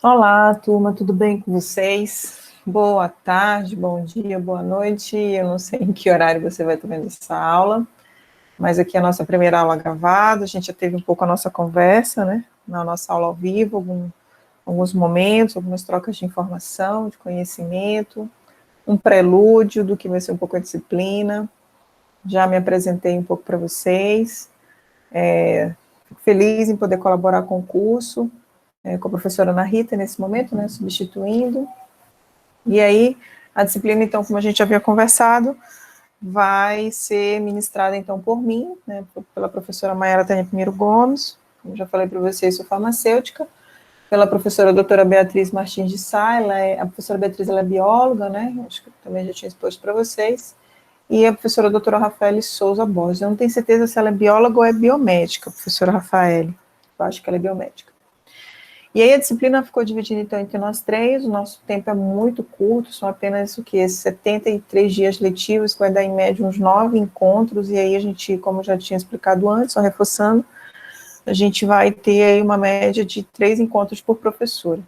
Olá, turma, tudo bem com vocês? Boa tarde, bom dia, boa noite. Eu não sei em que horário você vai estar vendo essa aula, mas aqui é a nossa primeira aula gravada. A gente já teve um pouco a nossa conversa, né? Na nossa aula ao vivo, alguns momentos, algumas trocas de informação, de conhecimento, um prelúdio do que vai ser um pouco a disciplina. Já me apresentei um pouco para vocês. Fico feliz em poder colaborar com o curso, com a professora Ana Rita nesse momento, né? Substituindo. E aí, a disciplina, então, como a gente havia conversado, vai ser ministrada, então, por mim, né, pela professora Maiara Tânia Pinheiro Gomes, como já falei para vocês, sou farmacêutica, pela professora doutora Beatriz Martins de Sá, a professora Beatriz ela é bióloga, né, acho que também já tinha exposto para vocês, e a professora doutora Rafaele Souza Borges. Eu não tenho certeza se ela é bióloga ou é biomédica, professora Rafaele, eu acho que ela é biomédica. E aí a disciplina ficou dividida, então, entre nós três. O nosso tempo é muito curto, são apenas, 73 dias letivos, que vai dar, em média, uns 9 encontros, e aí a gente, como eu já tinha explicado antes, só reforçando, a gente vai ter aí uma média de 3 encontros por professora.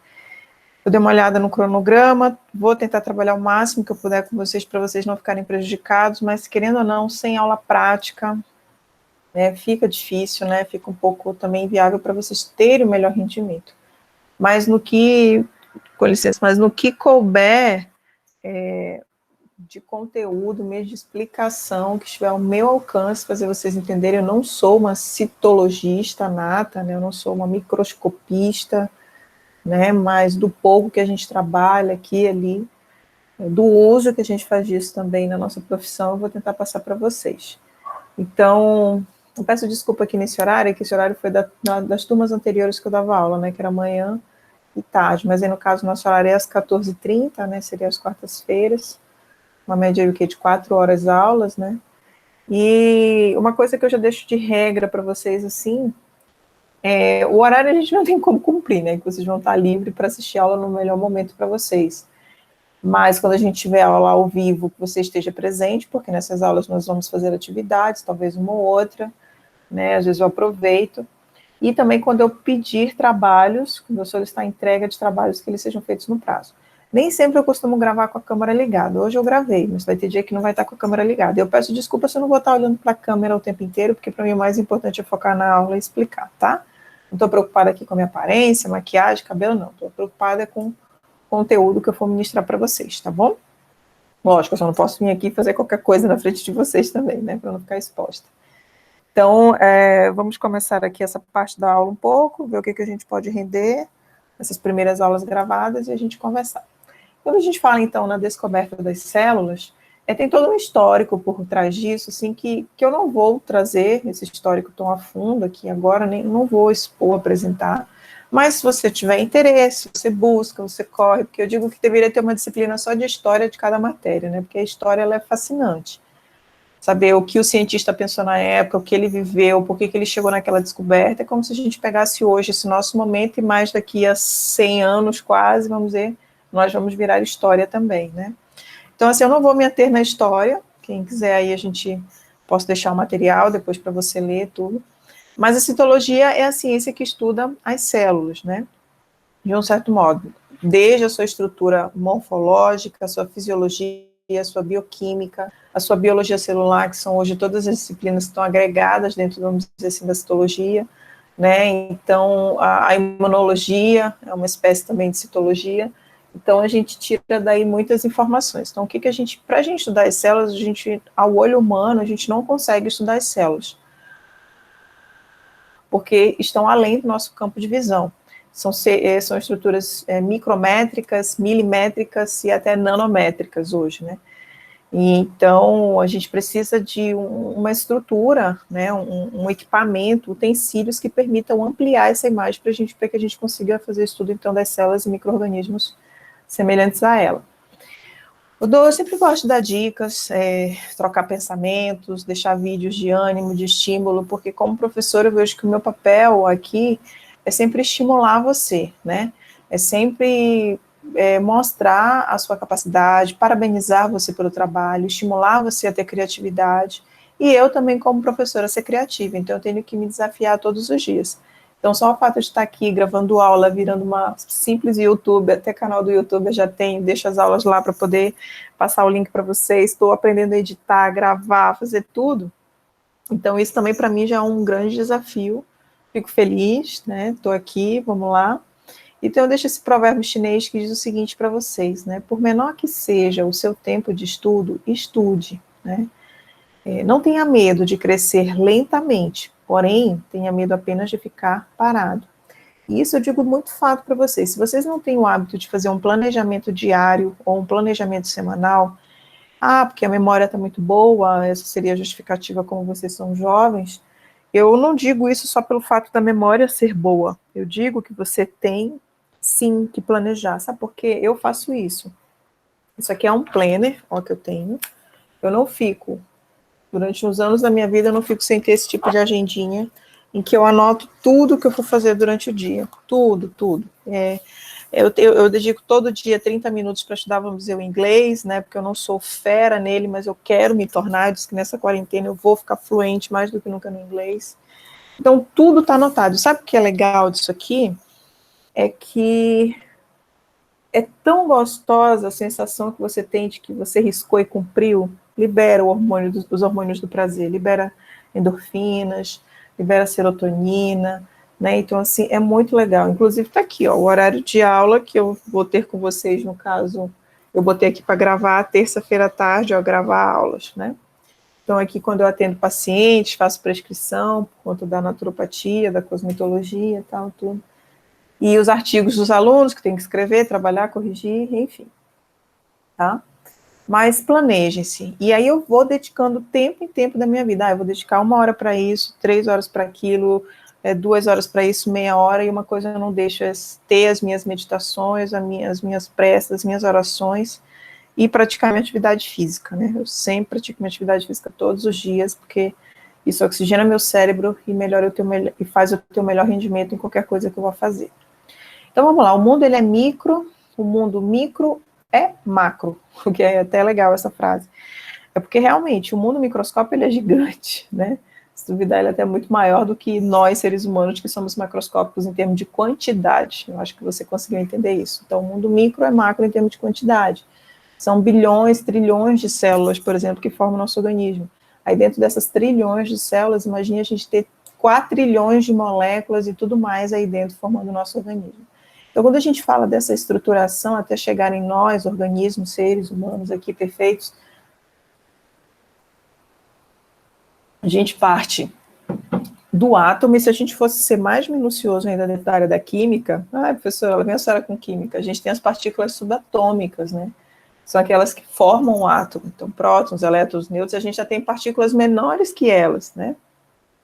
Eu dei uma olhada no cronograma, vou tentar trabalhar o máximo que eu puder com vocês, para vocês não ficarem prejudicados, mas, querendo ou não, sem aula prática, né, fica difícil, né, fica um pouco também inviável para vocês terem o melhor rendimento. Mas no que, com licença, mas no que couber de conteúdo, mesmo de explicação, que estiver ao meu alcance, fazer vocês entenderem, eu não sou uma citologista nata, né, eu não sou uma microscopista, né, mas do pouco que a gente trabalha aqui e ali, do uso que a gente faz disso também na nossa profissão, eu vou tentar passar para vocês. Então, eu peço desculpa aqui nesse horário, que esse horário foi das turmas anteriores que eu dava aula, né, que era manhã e tarde, mas aí no caso nosso horário é às 14h30, né, seria às quartas-feiras, uma média de 4 horas aulas, né, e uma coisa que eu já deixo de regra para vocês, assim, o horário a gente não tem como cumprir, né, que vocês vão estar livre para assistir a aula no melhor momento para vocês, mas quando a gente tiver aula ao vivo, que você esteja presente, porque nessas aulas nós vamos fazer atividades, talvez uma ou outra, né, às vezes eu aproveito. E também quando eu pedir trabalhos, quando eu solicitar a entrega de trabalhos, que eles sejam feitos no prazo. Nem sempre eu costumo gravar com a câmera ligada. Hoje eu gravei, mas vai ter dia que não vai estar com a câmera ligada. Eu peço desculpa se eu não vou estar olhando para a câmera o tempo inteiro, porque para mim o mais importante é focar na aula e explicar, tá? Não estou preocupada aqui com a minha aparência, maquiagem, cabelo, não. Estou preocupada com o conteúdo que eu for ministrar para vocês, tá bom? Lógico, eu só não posso vir aqui fazer qualquer coisa na frente de vocês também, né? Para não ficar exposta. Então, vamos começar aqui essa parte da aula um pouco, ver o que a gente pode render, essas primeiras aulas gravadas, e a gente conversar. Quando a gente fala, então, na descoberta das células, tem todo um histórico por trás disso, assim, que eu não vou trazer esse histórico tão a fundo aqui agora, nem não vou expor, apresentar, mas se você tiver interesse, você busca, você corre, porque eu digo que deveria ter uma disciplina só de história de cada matéria, né, porque a história, ela é fascinante. Saber o que o cientista pensou na época, o que ele viveu, por que ele chegou naquela descoberta, é como se a gente pegasse hoje esse nosso momento e mais daqui a 100 anos quase, vamos dizer, nós vamos virar história também, né? Então, assim, eu não vou me ater na história, quem quiser aí a gente, posso deixar o material depois para você ler tudo, mas a citologia é a ciência que estuda as células, né? De um certo modo, desde a sua estrutura morfológica, a sua fisiologia, a sua bioquímica, a sua biologia celular, que são hoje todas as disciplinas que estão agregadas dentro, vamos dizer assim, da citologia, né? Então, a imunologia é uma espécie também de citologia. Então, a gente tira daí muitas informações. Então, para a gente estudar as células, ao olho humano, a gente não consegue estudar as células, porque estão além do nosso campo de visão. São estruturas micrométricas, milimétricas e até nanométricas hoje, né? E então, a gente precisa de uma estrutura, né, um equipamento, utensílios que permitam ampliar essa imagem para que a gente consiga fazer estudo, então, das células e micro-organismos semelhantes a ela. Eu sempre gosto de dar dicas, trocar pensamentos, deixar vídeos de ânimo, de estímulo, porque como professora eu vejo que o meu papel aqui é sempre estimular você, né? É sempre mostrar a sua capacidade, parabenizar você pelo trabalho, estimular você a ter criatividade, e eu também como professora ser criativa, então eu tenho que me desafiar todos os dias. Então, só o fato de estar aqui gravando aula, virando uma simples YouTube, até canal do YouTube eu já tenho, deixo as aulas lá para poder passar o link para vocês, estou aprendendo a editar, gravar, fazer tudo. Então, isso também para mim já é um grande desafio. Fico feliz, né? Estou aqui, vamos lá. Então, eu deixo esse provérbio chinês que diz o seguinte para vocês, né? Por menor que seja o seu tempo de estudo, estude, né? Não tenha medo de crescer lentamente, porém, tenha medo apenas de ficar parado. E isso eu digo muito fato para vocês. Se vocês não têm o hábito de fazer um planejamento diário ou um planejamento semanal, porque a memória está muito boa, essa seria a justificativa como vocês são jovens, eu não digo isso só pelo fato da memória ser boa. Eu digo que você tem, sim, que planejar. Sabe por quê? Eu faço isso. Isso aqui é um planner, ó, que eu tenho. Eu não fico, durante uns anos da minha vida, eu não fico sem ter esse tipo de agendinha, em que eu anoto tudo que eu vou fazer durante o dia. Tudo, tudo. Eu dedico todo dia 30 minutos para estudar, vamos dizer, o inglês, né, porque eu não sou fera nele, mas eu quero me tornar, eu disse que nessa quarentena eu vou ficar fluente mais do que nunca no inglês. Então, tudo está anotado. Sabe o que é legal disso aqui? É que é tão gostosa a sensação que você tem de que você riscou e cumpriu, libera os hormônios do prazer, libera endorfinas, libera serotonina, né? Então, assim, é muito legal. Inclusive, está aqui, ó, o horário de aula que eu vou ter com vocês, no caso, eu botei aqui para gravar terça-feira à tarde, ó, gravar aulas, né? Então, aqui, quando eu atendo pacientes, faço prescrição, por conta da naturopatia, da cosmetologia e tal, tudo. E os artigos dos alunos, que tem que escrever, trabalhar, corrigir, enfim, tá? Mas planejem-se. E aí eu vou dedicando tempo em tempo da minha vida. Eu vou dedicar 1 hora para isso, 3 horas para aquilo, 2 horas para isso, meia hora, e uma coisa eu não deixo é ter as minhas meditações, as minhas preces, as minhas orações, e praticar minha atividade física, né? Eu sempre pratico minha atividade física todos os dias, porque isso oxigena meu cérebro e melhora e faz eu ter o melhor rendimento em qualquer coisa que eu vou fazer. Então vamos lá, o mundo ele é micro, o mundo micro é macro, o que é até legal essa frase. É porque realmente o mundo microscópio ele é gigante, né? Se duvidar, ele é até muito maior do que nós, seres humanos, que somos macroscópicos em termos de quantidade. Eu acho que você conseguiu entender isso. Então, o mundo micro é macro em termos de quantidade. São bilhões, trilhões de células, por exemplo, que formam o nosso organismo. Aí dentro dessas trilhões de células, imagine a gente ter 4 trilhões de moléculas e tudo mais aí dentro formando o nosso organismo. Então, quando a gente fala dessa estruturação até chegar em nós, organismos, seres humanos aqui perfeitos, a gente parte do átomo, e se a gente fosse ser mais minucioso ainda dentro da área da química, professora, ela vem a senhora com química, a gente tem as partículas subatômicas, né? São aquelas que formam o átomo, então prótons, elétrons, nêutrons, a gente já tem partículas menores que elas, né?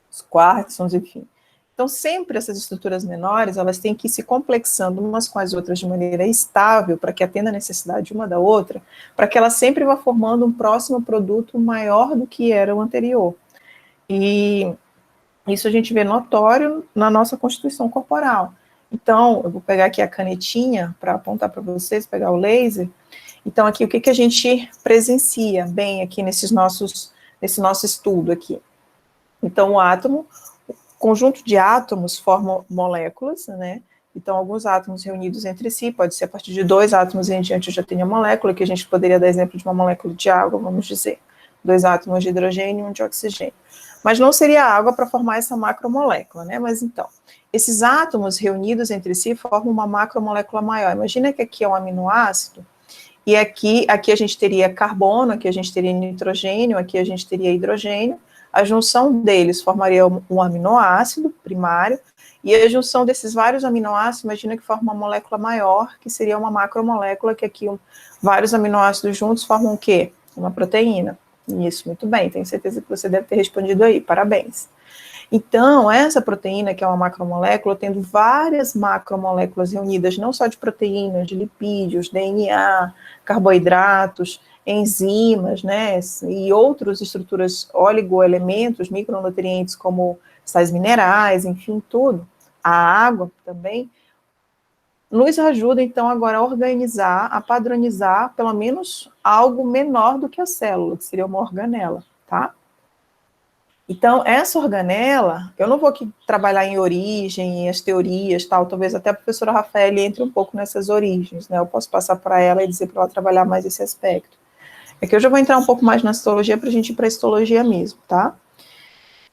Os quarks, enfim. Então, sempre essas estruturas menores, elas têm que ir se complexando umas com as outras de maneira estável, para que atenda a necessidade uma da outra, para que ela sempre vá formando um próximo produto maior do que era o anterior. E isso a gente vê notório na nossa constituição corporal. Então, eu vou pegar aqui a canetinha para apontar para vocês, pegar o laser. Então, aqui, o que a gente presencia bem aqui nesse nosso estudo aqui? Então, o átomo, conjunto de átomos formam moléculas, né? Então, alguns átomos reunidos entre si, pode ser a partir de 2 átomos em diante eu já tenho a molécula, que a gente poderia dar exemplo de uma molécula de água, vamos dizer, 2 átomos de hidrogênio e 1 de oxigênio. Mas não seria água para formar essa macromolécula, né? Mas então, esses átomos reunidos entre si formam uma macromolécula maior. Imagina que aqui é um aminoácido, e aqui a gente teria carbono, aqui a gente teria nitrogênio, aqui a gente teria hidrogênio. A junção deles formaria um aminoácido primário, e a junção desses vários aminoácidos, imagina que forma uma molécula maior, que seria uma macromolécula, que aqui vários aminoácidos juntos formam o quê? Uma proteína. Isso, muito bem, tenho certeza que você deve ter respondido aí, parabéns. Então, essa proteína, que é uma macromolécula, tendo várias macromoléculas reunidas, não só de proteínas, de lipídios, DNA, carboidratos, enzimas, né, e outras estruturas, oligoelementos, micronutrientes, como sais minerais, enfim, tudo, a água também, nos ajuda, então, agora a organizar, a padronizar, pelo menos, algo menor do que a célula, que seria uma organela, tá? Então, essa organela, eu não vou aqui trabalhar em origem, em as teorias, tal, talvez até a professora Rafael entre um pouco nessas origens, né? Eu posso passar para ela e dizer para ela trabalhar mais esse aspecto. É que eu já vou entrar um pouco mais na citologia para a gente ir para a histologia mesmo, tá?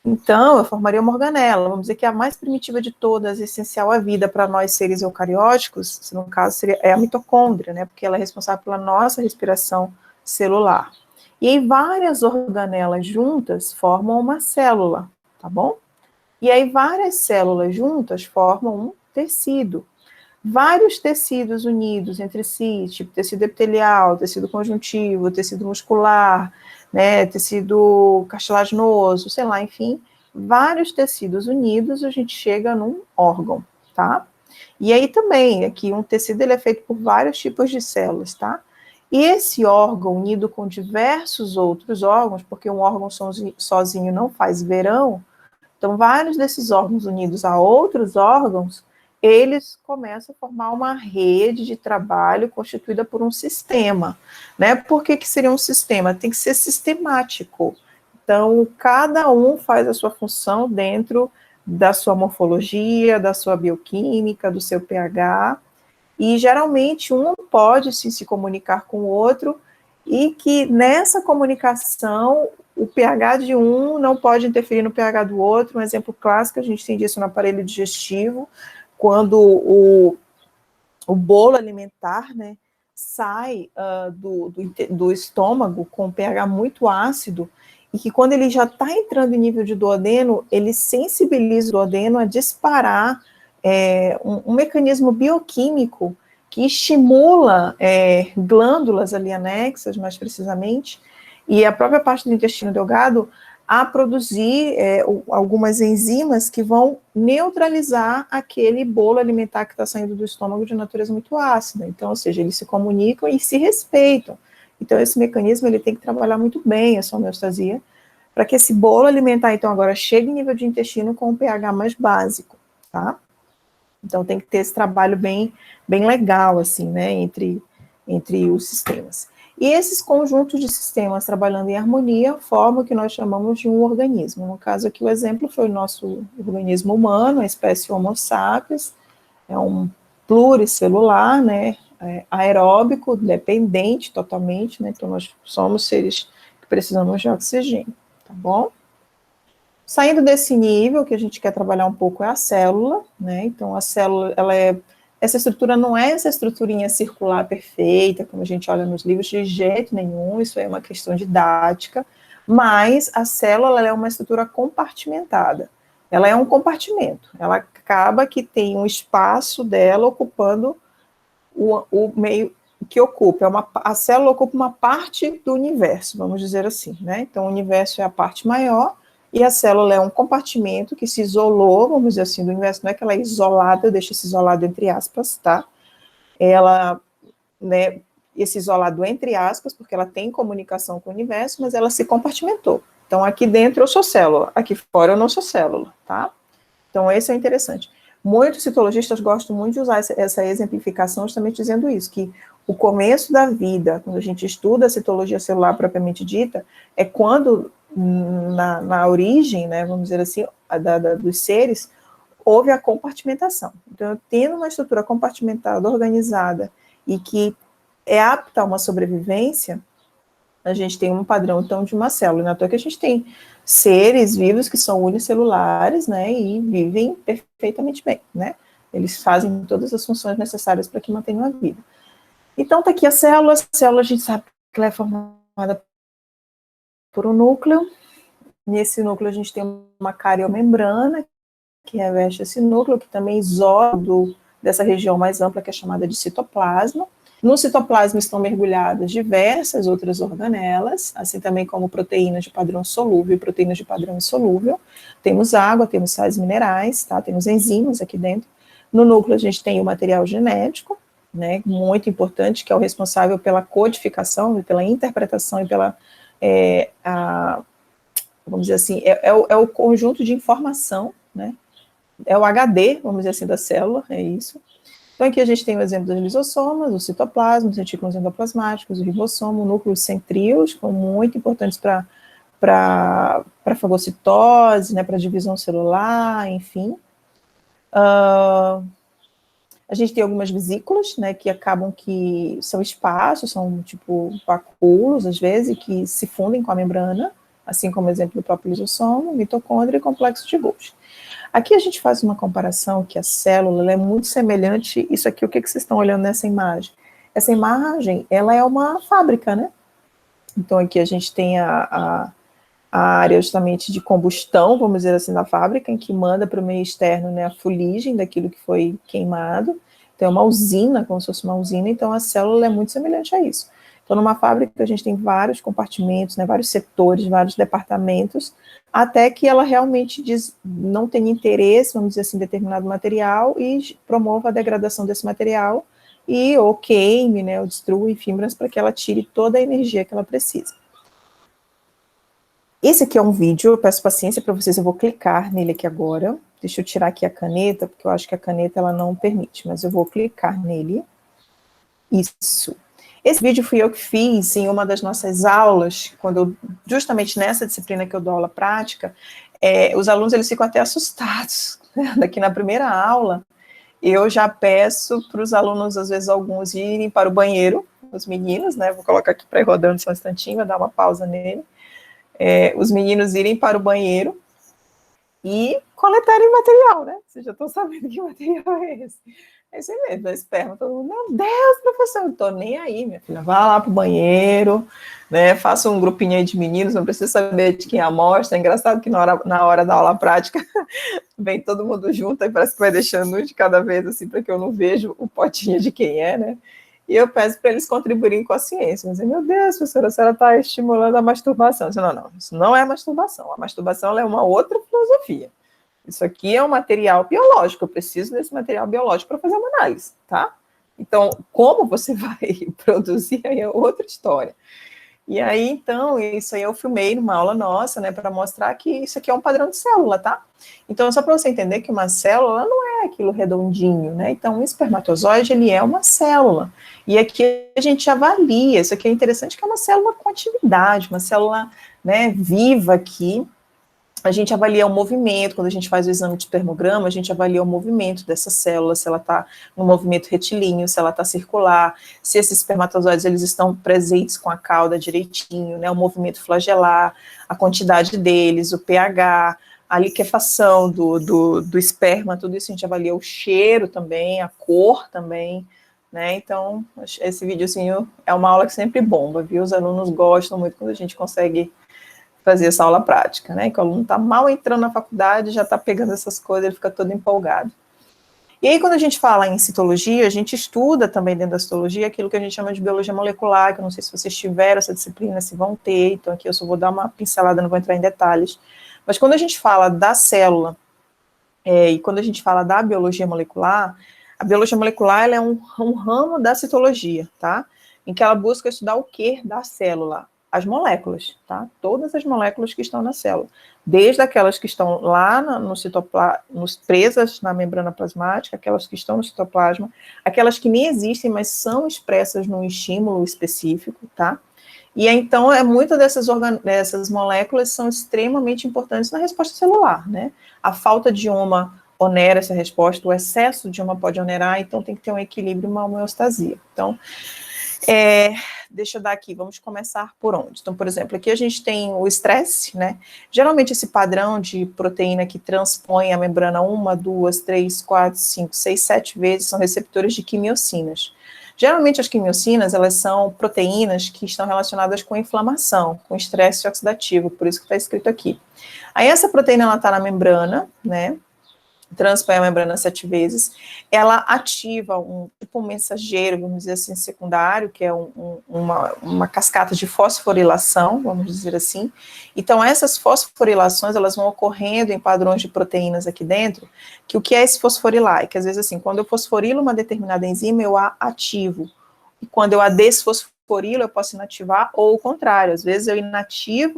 Então, eu formaria uma organela, vamos dizer que é a mais primitiva de todas, essencial à vida para nós seres eucarióticos, no caso é a mitocôndria, né? Porque ela é responsável pela nossa respiração celular. E aí várias organelas juntas formam uma célula, tá bom? E aí várias células juntas formam um tecido. Vários tecidos unidos entre si, tipo tecido epitelial, tecido conjuntivo, tecido muscular, né, tecido cartilaginoso, sei lá, enfim, vários tecidos unidos, a gente chega num órgão, tá? E aí também, aqui, um tecido ele é feito por vários tipos de células, tá? E esse órgão unido com diversos outros órgãos, porque um órgão sozinho não faz verão, então vários desses órgãos unidos a outros órgãos, eles começam a formar uma rede de trabalho constituída por um sistema, né? Por que seria um sistema? Tem que ser sistemático. Então, cada um faz a sua função dentro da sua morfologia, da sua bioquímica, do seu pH, e geralmente um pode sim, se comunicar com o outro, e que nessa comunicação o pH de um não pode interferir no pH do outro. Um exemplo clássico, a gente tem disso no aparelho digestivo, quando o bolo alimentar, né, sai do estômago com pH muito ácido, e que quando ele já está entrando em nível de duodeno, ele sensibiliza o duodeno a disparar um mecanismo bioquímico que estimula glândulas ali anexas, mais precisamente, e a própria parte do intestino delgado a produzir algumas enzimas que vão neutralizar aquele bolo alimentar que está saindo do estômago de natureza muito ácida. Então, ou seja, eles se comunicam e se respeitam. Então, esse mecanismo ele tem que trabalhar muito bem a sua homeostasia, para que esse bolo alimentar, então, agora chegue em nível de intestino com um pH mais básico, tá? Então, tem que ter esse trabalho bem legal, assim, né, entre os sistemas. E esses conjuntos de sistemas trabalhando em harmonia formam o que nós chamamos de um organismo. No caso aqui, o exemplo foi o nosso organismo humano, a espécie Homo sapiens, é um pluricelular, né, aeróbico, dependente totalmente, né, então nós somos seres que precisamos de oxigênio, tá bom? Saindo desse nível, que a gente quer trabalhar um pouco é a célula, né? Então, a célula, essa estrutura não é essa estruturinha circular perfeita, como a gente olha nos livros, de jeito nenhum, isso é uma questão didática, mas a célula é uma estrutura compartimentada. Ela é um compartimento, ela acaba que tem um espaço dela ocupando o meio que ocupa, a célula ocupa uma parte do universo, vamos dizer assim, né? Então, o universo é a parte maior, e a célula é um compartimento que se isolou, vamos dizer assim, do universo, não é que ela é isolada, deixa esse isolado entre aspas, tá? Ela, né, esse isolado entre aspas, porque ela tem comunicação com o universo, mas ela se compartimentou. Então, aqui dentro eu sou célula, aqui fora eu não sou célula, tá? Então, esse é interessante. Muitos citologistas gostam muito de usar essa exemplificação, justamente dizendo isso, que o começo da vida, quando a gente estuda a citologia celular propriamente dita, é quando, na origem, né, vamos dizer assim, dos seres, houve a compartimentação. Então, tendo uma estrutura compartimentada, organizada, e que é apta a uma sobrevivência, a gente tem um padrão, então, de uma célula. Não é à toa que a gente tem seres vivos que são unicelulares, né, e vivem perfeitamente bem, né? Eles fazem todas as funções necessárias para que mantenham a vida. Então, tá aqui a célula a gente sabe que ela é formada por um núcleo. Nesse núcleo a gente tem uma cariomembrana que reveste esse núcleo, que também isola dessa região mais ampla, que é chamada de citoplasma. No citoplasma estão mergulhadas diversas outras organelas, assim também como proteínas de padrão solúvel e proteínas de padrão insolúvel. Temos água, temos sais minerais, tá? Temos enzimas aqui dentro. No núcleo a gente tem o material genético, né, muito importante, que é o responsável pela codificação, pela interpretação e pela, vamos dizer assim, é o conjunto de informação, né, é o HD, vamos dizer assim, da célula, é isso. Então, aqui a gente tem o exemplo dos lisossomas, o citoplasma, os retículos endoplasmáticos, o ribossomo, o núcleo centríolos, que são muito importantes para para fagocitose, né, para divisão celular, enfim. A gente tem algumas vesículas, né, que acabam que são espaços, são tipo vacúolos, às vezes, que se fundem com a membrana, assim como o exemplo do próprio lisossomo, mitocôndria e complexo de Golgi. Aqui a gente faz uma comparação que a célula ela é muito semelhante, isso aqui, o que vocês estão olhando nessa imagem? Essa imagem, ela é uma fábrica, né? Então aqui a gente tem a área justamente de combustão, vamos dizer assim, da fábrica, em que manda para o meio externo, né, a fuligem daquilo que foi queimado. Então é uma usina, como se fosse uma usina, então a célula é muito semelhante a isso. Então numa fábrica a gente tem vários compartimentos, né, vários setores, vários departamentos, até que ela realmente não tem interesse, vamos dizer assim, em determinado material e promova a degradação desse material e ou queime, né, ou destrua em fibras para que ela tire toda a energia que ela precisa. Esse aqui é um vídeo, eu peço paciência para vocês, eu vou clicar nele aqui agora. Deixa eu tirar aqui a caneta, porque eu acho que a caneta ela não permite, mas eu vou clicar nele. Isso. Esse vídeo fui eu que fiz em uma das nossas aulas, justamente nessa disciplina que eu dou aula prática, os alunos eles ficam até assustados. Daqui na primeira aula, eu já peço para os alunos, às vezes, alguns irem para o banheiro, os meninos, né? Vou colocar aqui para ir rodando só um instantinho, vou dar uma pausa nele. Os meninos irem para o banheiro e coletarem material, né? Vocês já estão sabendo que material é esse. É isso mesmo, é esperma. Todo mundo, meu Deus, professor, não estou nem aí, minha filha. Vá lá para o banheiro, né? Faça um grupinho aí de meninos, não precisa saber de quem é a amostra. É engraçado que na hora da aula prática vem todo mundo junto, aí parece que vai deixando um de cada vez, assim, para que eu não veja o potinho de quem é, né? E eu peço para eles contribuírem com a ciência. Mas, meu Deus, professora, a senhora está estimulando a masturbação. Eu disse, não, isso não é masturbação. A masturbação é uma outra filosofia. Isso aqui é um material biológico, eu preciso desse material biológico para fazer uma análise, tá? Então, como você vai produzir aí é outra história. E aí, então, isso aí eu filmei numa aula nossa, né, para mostrar que isso aqui é um padrão de célula, tá? Então, só para você entender que uma célula não é aquilo redondinho, né? Então, o espermatozoide, ele é uma célula. E aqui a gente avalia, isso aqui é interessante, que é uma célula com atividade, uma célula, né, viva aqui. A gente avalia o movimento, quando a gente faz o exame de espermograma, a gente avalia o movimento dessa célula, se ela está no movimento retilíneo, se ela está circular, se esses espermatozoides eles estão presentes com a cauda direitinho, né, o movimento flagelar, a quantidade deles, o pH, a liquefação do esperma, tudo isso a gente avalia, o cheiro também, a cor também, né, então esse videozinho é uma aula que sempre bomba, viu, os alunos gostam muito quando a gente consegue fazer essa aula prática, né, que o aluno está mal entrando na faculdade, já está pegando essas coisas, ele fica todo empolgado. E aí, quando a gente fala em citologia, a gente estuda também dentro da citologia aquilo que a gente chama de biologia molecular, que eu não sei se vocês tiveram essa disciplina, se vão ter, então aqui eu só vou dar uma pincelada, não vou entrar em detalhes, mas quando a gente fala da célula, e quando a gente fala da biologia molecular, a biologia molecular ela é um ramo da citologia, tá? Em que ela busca estudar o que da célula? As moléculas, tá? Todas as moléculas que estão na célula, desde aquelas que estão lá no citoplasma, presas na membrana plasmática, aquelas que estão no citoplasma, aquelas que nem existem, mas são expressas num estímulo específico, tá? E então, muitas dessas moléculas são extremamente importantes na resposta celular, né? A falta de uma onera essa resposta, o excesso de uma pode onerar, então tem que ter um equilíbrio, uma homeostasia. Então, deixa eu dar aqui, vamos começar por onde? Então, por exemplo, aqui a gente tem o estresse, né? Geralmente esse padrão de proteína que transpõe a membrana 1, 2, 3, 4, 5, 6, 7 vezes são receptores de quimiocinas. Geralmente as quimiocinas, elas são proteínas que estão relacionadas com inflamação, com estresse oxidativo, por isso que está escrito aqui. Aí essa proteína, ela está na membrana, né? Transpõe a membrana 7 vezes, ela ativa um mensageiro, vamos dizer assim, secundário, que é uma cascata de fosforilação, vamos dizer assim. Então, essas fosforilações, elas vão ocorrendo em padrões de proteínas aqui dentro, que o que é esse fosforilar? Que às vezes, assim, quando eu fosforilo uma determinada enzima, eu a ativo. E quando eu a desfosforilo, eu posso inativar, ou o contrário, às vezes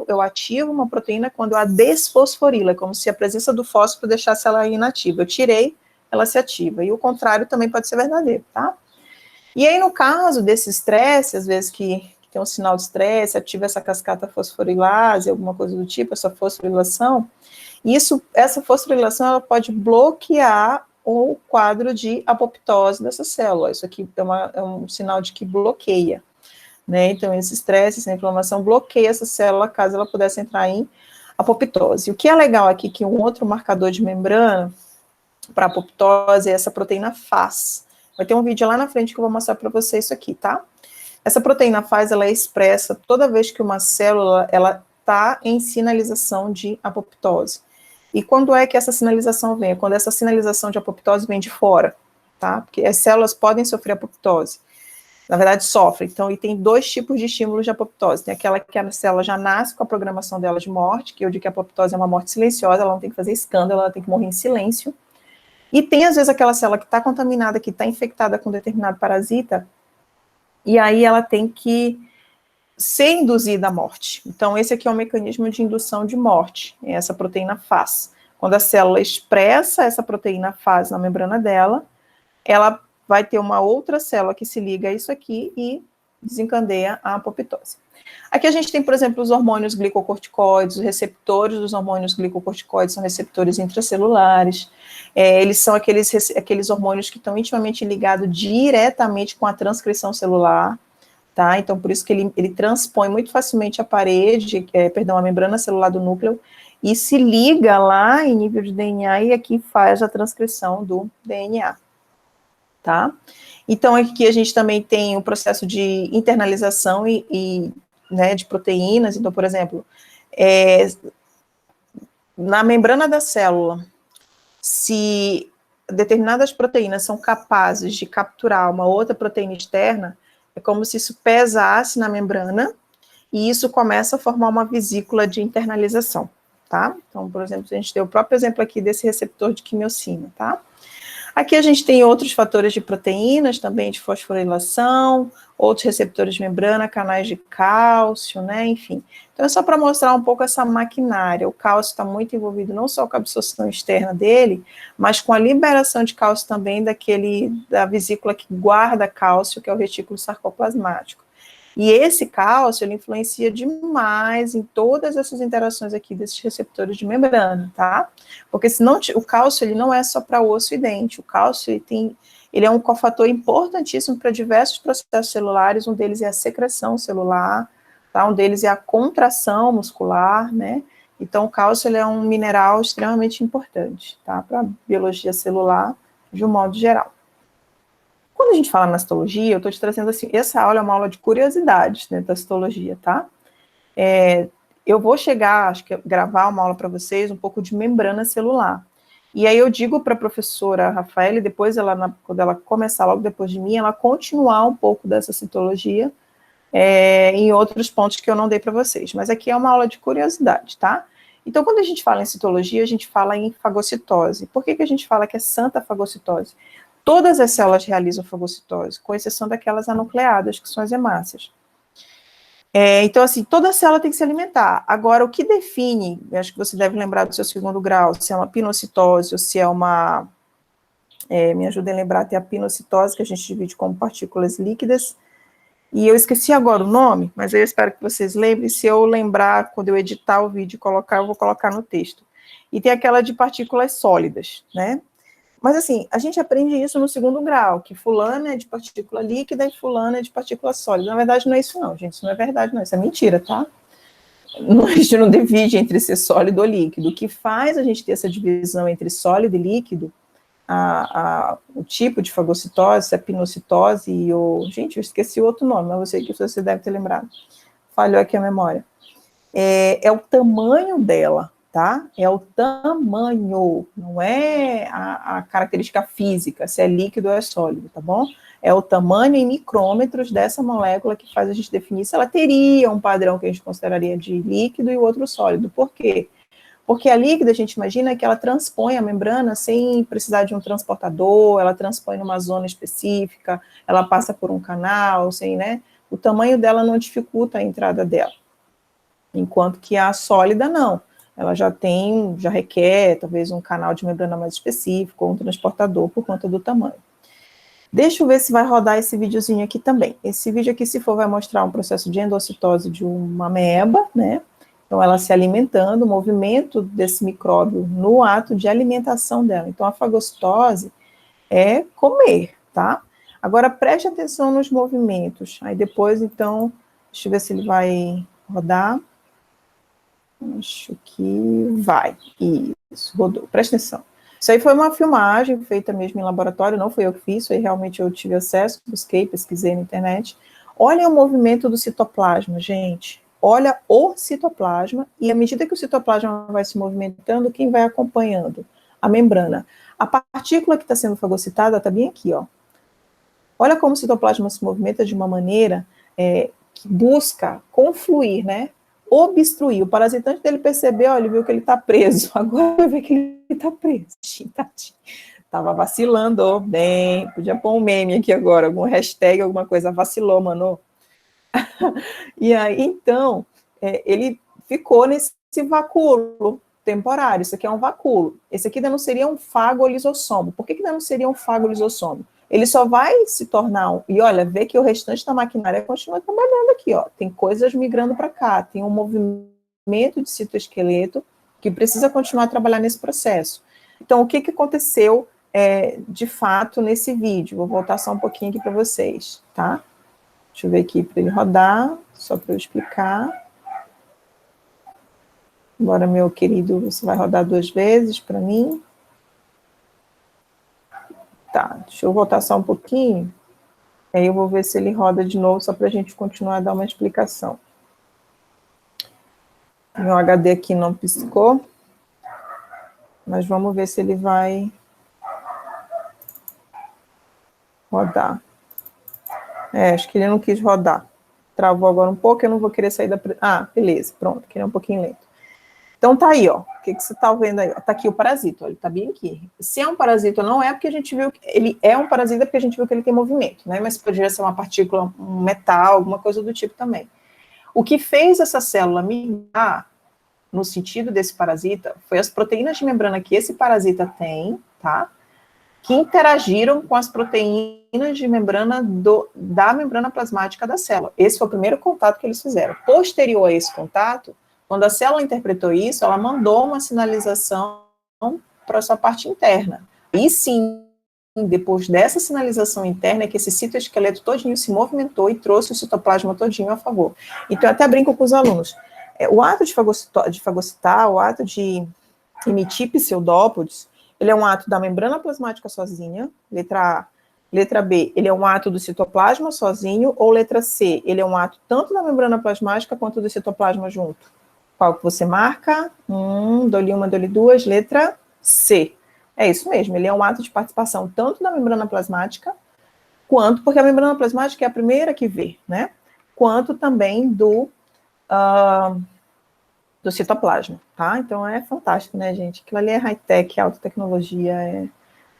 eu ativo uma proteína quando eu a desfosforilo, é como se a presença do fósforo deixasse ela inativa, eu tirei, ela se ativa, e o contrário também pode ser verdadeiro, tá? E aí, no caso desse estresse, às vezes que tem um sinal de estresse, ativa essa cascata fosforilase, alguma coisa do tipo, essa fosforilação, essa fosforilação ela pode bloquear o quadro de apoptose dessa célula. Isso aqui é um sinal de que bloqueia, né? Então, esse estresse, essa inflamação bloqueia essa célula, caso ela pudesse entrar em apoptose. O que é legal aqui, que um outro marcador de membrana para apoptose é essa proteína FAS. Vai ter um vídeo lá na frente que eu vou mostrar para vocês isso aqui, tá? Essa proteína FAS, ela é expressa toda vez que uma célula, ela está em sinalização de apoptose. E quando é que essa sinalização vem? É quando essa sinalização de apoptose vem de fora, tá? Porque as células podem sofrer apoptose. Na verdade, sofrem. Então, e tem dois tipos de estímulos de apoptose. Tem aquela que a célula já nasce com a programação dela de morte, que eu digo que a apoptose é uma morte silenciosa, ela não tem que fazer escândalo, ela tem que morrer em silêncio. E tem, às vezes, aquela célula que está contaminada, que está infectada com determinado parasita, e aí ela tem que ser induzida à morte. Então, esse aqui é um mecanismo de indução de morte, é essa proteína FAS. Quando a célula expressa essa proteína FAS na membrana dela, ela vai ter uma outra célula que se liga a isso aqui e desencadeia a apoptose. Aqui a gente tem, por exemplo, os hormônios glicocorticoides, os receptores dos hormônios glicocorticoides são receptores intracelulares, eles são aqueles hormônios que estão intimamente ligados diretamente com a transcrição celular, tá? Então, por isso que ele transpõe muito facilmente a parede, a membrana celular do núcleo, e se liga lá em nível de DNA e aqui faz a transcrição do DNA, tá? Então, aqui a gente também tem o processo de internalização né, de proteínas. Então, por exemplo, na membrana da célula, se determinadas proteínas são capazes de capturar uma outra proteína externa, é como se isso pesasse na membrana, e isso começa a formar uma vesícula de internalização, tá? Então, por exemplo, a gente tem o próprio exemplo aqui desse receptor de quimiocina, tá? Aqui a gente tem outros fatores de proteínas, também de fosforilação, outros receptores de membrana, canais de cálcio, né, enfim. Então é só para mostrar um pouco essa maquinária. O cálcio está muito envolvido não só com a absorção externa dele, mas com a liberação de cálcio também da vesícula que guarda cálcio, que é o retículo sarcoplasmático. E esse cálcio, ele influencia demais em todas essas interações aqui desses receptores de membrana, tá? Porque senão, o cálcio, ele não é só para osso e dente, o cálcio, ele é um cofator importantíssimo para diversos processos celulares, um deles é a secreção celular, tá? Um deles é a contração muscular, né? Então, o cálcio, ele é um mineral extremamente importante, tá? Para a biologia celular, de um modo geral. Quando a gente fala na citologia, eu estou te trazendo assim, essa aula é uma aula de curiosidades dentro da citologia, tá? Eu vou chegar, acho que gravar uma aula para vocês, um pouco de membrana celular. E aí eu digo para a professora Rafaela, depois quando ela começar logo depois de mim, ela continuar um pouco dessa citologia em outros pontos que eu não dei para vocês. Mas aqui é uma aula de curiosidade, tá? Então, quando a gente fala em citologia, a gente fala em fagocitose. Por que a gente fala que é santa fagocitose? Todas as células realizam fagocitose, com exceção daquelas anucleadas, que são as hemácias. Então, assim, toda célula tem que se alimentar. Agora, o que define, acho que você deve lembrar do seu segundo grau, se é uma pinocitose ou se é uma... me ajuda a lembrar, tem a pinocitose, que a gente divide como partículas líquidas, e eu esqueci agora o nome, mas eu espero que vocês lembrem. Se eu lembrar, quando eu editar o vídeo e colocar, eu vou colocar no texto. E tem aquela de partículas sólidas, né? Mas, assim, a gente aprende isso no segundo grau, que fulano é de partícula líquida e fulano é de partícula sólida. Na verdade, não é isso não, gente, isso não é verdade não, isso é mentira, tá? A gente não divide entre ser sólido ou líquido. O que faz a gente ter essa divisão entre sólido e líquido, o tipo de fagocitose, a pinocitose gente, eu esqueci o outro nome, mas eu sei que você deve ter lembrado. Falhou aqui a memória. É o tamanho dela, tá? É o tamanho, não é a característica física, se é líquido ou é sólido, tá bom? É o tamanho em micrômetros dessa molécula que faz a gente definir se ela teria um padrão que a gente consideraria de líquido e o outro sólido. Por quê? Porque a líquida, a gente imagina que ela transpõe a membrana sem precisar de um transportador, ela transpõe numa zona específica, ela passa por um canal, sem, né? O tamanho dela não dificulta a entrada dela. Enquanto que a sólida, não. Ela já requer, talvez, um canal de membrana mais específico, ou um transportador, por conta do tamanho. Deixa eu ver se vai rodar esse videozinho aqui também. Esse vídeo aqui, se for, vai mostrar um processo de endocitose de uma ameba, né? Então, ela se alimentando, o movimento desse micróbio no ato de alimentação dela. Então, a fagocitose é comer, tá? Agora, preste atenção nos movimentos. Aí depois, então, deixa eu ver se ele vai rodar. Acho que vai. Isso, rodou. Presta atenção. Isso aí foi uma filmagem feita mesmo em laboratório, não foi eu que fiz, aí realmente eu tive acesso, busquei, pesquisei na internet. Olha o movimento do citoplasma, gente. Olha o citoplasma, e à medida que o citoplasma vai se movimentando, quem vai acompanhando? A membrana. A partícula que está sendo fagocitada está bem aqui, ó. Olha como o citoplasma se movimenta de uma maneira que busca confluir, né? Obstruir. O parasitante dele percebeu, ó, ele viu que ele está preso. Agora vai ver que ele está preso. Tava vacilando, bem. Podia pôr um meme aqui agora, algum hashtag, alguma coisa. Vacilou, mano. E aí, então, ele ficou nesse vacúolo temporário. Isso aqui é um vacúolo. Esse aqui ainda não seria um fagolisossomo. Por que ainda não seria um fagolisossomo? Ele só vai se tornar e olha, vê que o restante da maquinária continua trabalhando aqui, ó. Tem coisas migrando para cá, tem um movimento de citoesqueleto que precisa continuar a trabalhar nesse processo. Então, o que aconteceu de fato nesse vídeo? Vou voltar só um pouquinho aqui para vocês, tá? Deixa eu ver aqui para ele rodar, só para eu explicar. Agora, meu querido, você vai rodar 2 vezes para mim. Tá, deixa eu voltar só um pouquinho. Aí eu vou ver se ele roda de novo, só para a gente continuar a dar uma explicação. Meu HD aqui não piscou, mas vamos ver se ele vai rodar. Acho que ele não quis rodar. Travou agora um pouco, eu não vou querer sair da... Ah, beleza, pronto, que ele é um pouquinho lento. Então tá aí, ó. O que você tá vendo aí? Tá aqui o parasita, ó, ele tá bem aqui. Se é um parasita, não é porque a gente viu que ele é um parasita, porque a gente viu que ele tem movimento, né? Mas poderia ser uma partícula, um metal, alguma coisa do tipo também. O que fez essa célula migrar no sentido desse parasita foi as proteínas de membrana que esse parasita tem, tá? Que interagiram com as proteínas de membrana da membrana plasmática da célula. Esse foi o primeiro contato que eles fizeram. Posterior a esse contato, quando a célula interpretou isso, ela mandou uma sinalização para a sua parte interna. E sim, depois dessa sinalização interna, é que esse citoesqueleto todinho se movimentou e trouxe o citoplasma todinho a favor. Então, eu até brinco com os alunos. O ato de fagocitar, o ato de emitir pseudópodes, ele é um ato da membrana plasmática sozinha, letra A. Letra B, ele é um ato do citoplasma sozinho, ou letra C, ele é um ato tanto da membrana plasmática quanto do citoplasma junto. Qual que você marca? Dou-lhe uma, dou-lhe duas. Letra C. É isso mesmo, ele é um ato de participação tanto da membrana plasmática, quanto, porque a membrana plasmática é a primeira que vê, né? Quanto também do citoplasma, tá? Então é fantástico, né, gente? Aquilo ali é high-tech, alta tecnologia, é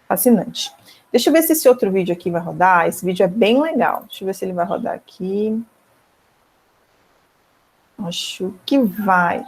fascinante. Deixa eu ver se esse outro vídeo aqui vai rodar. Esse vídeo é bem legal. Deixa eu ver se ele vai rodar aqui. Acho que vai.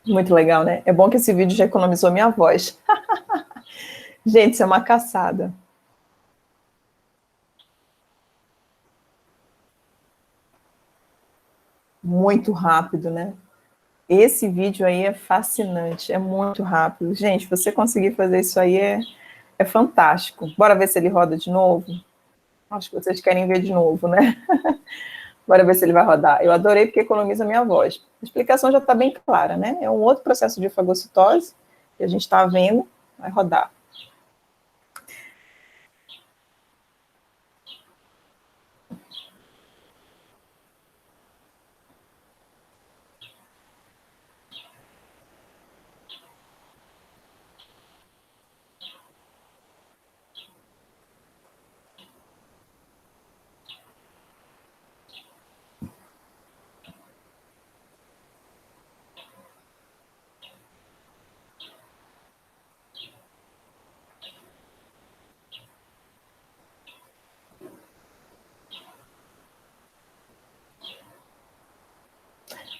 Muito legal, né? É bom que esse vídeo já economizou minha voz. Gente, isso é uma caçada. Muito rápido, né? Esse vídeo aí é fascinante, é muito rápido. Gente, você conseguir fazer isso aí é fantástico. Bora ver se ele roda de novo? Acho que vocês querem ver de novo, né? Bora ver se ele vai rodar. Eu adorei porque economiza a minha voz. A explicação já está bem clara, né? É um outro processo de fagocitose que a gente está vendo, vai rodar.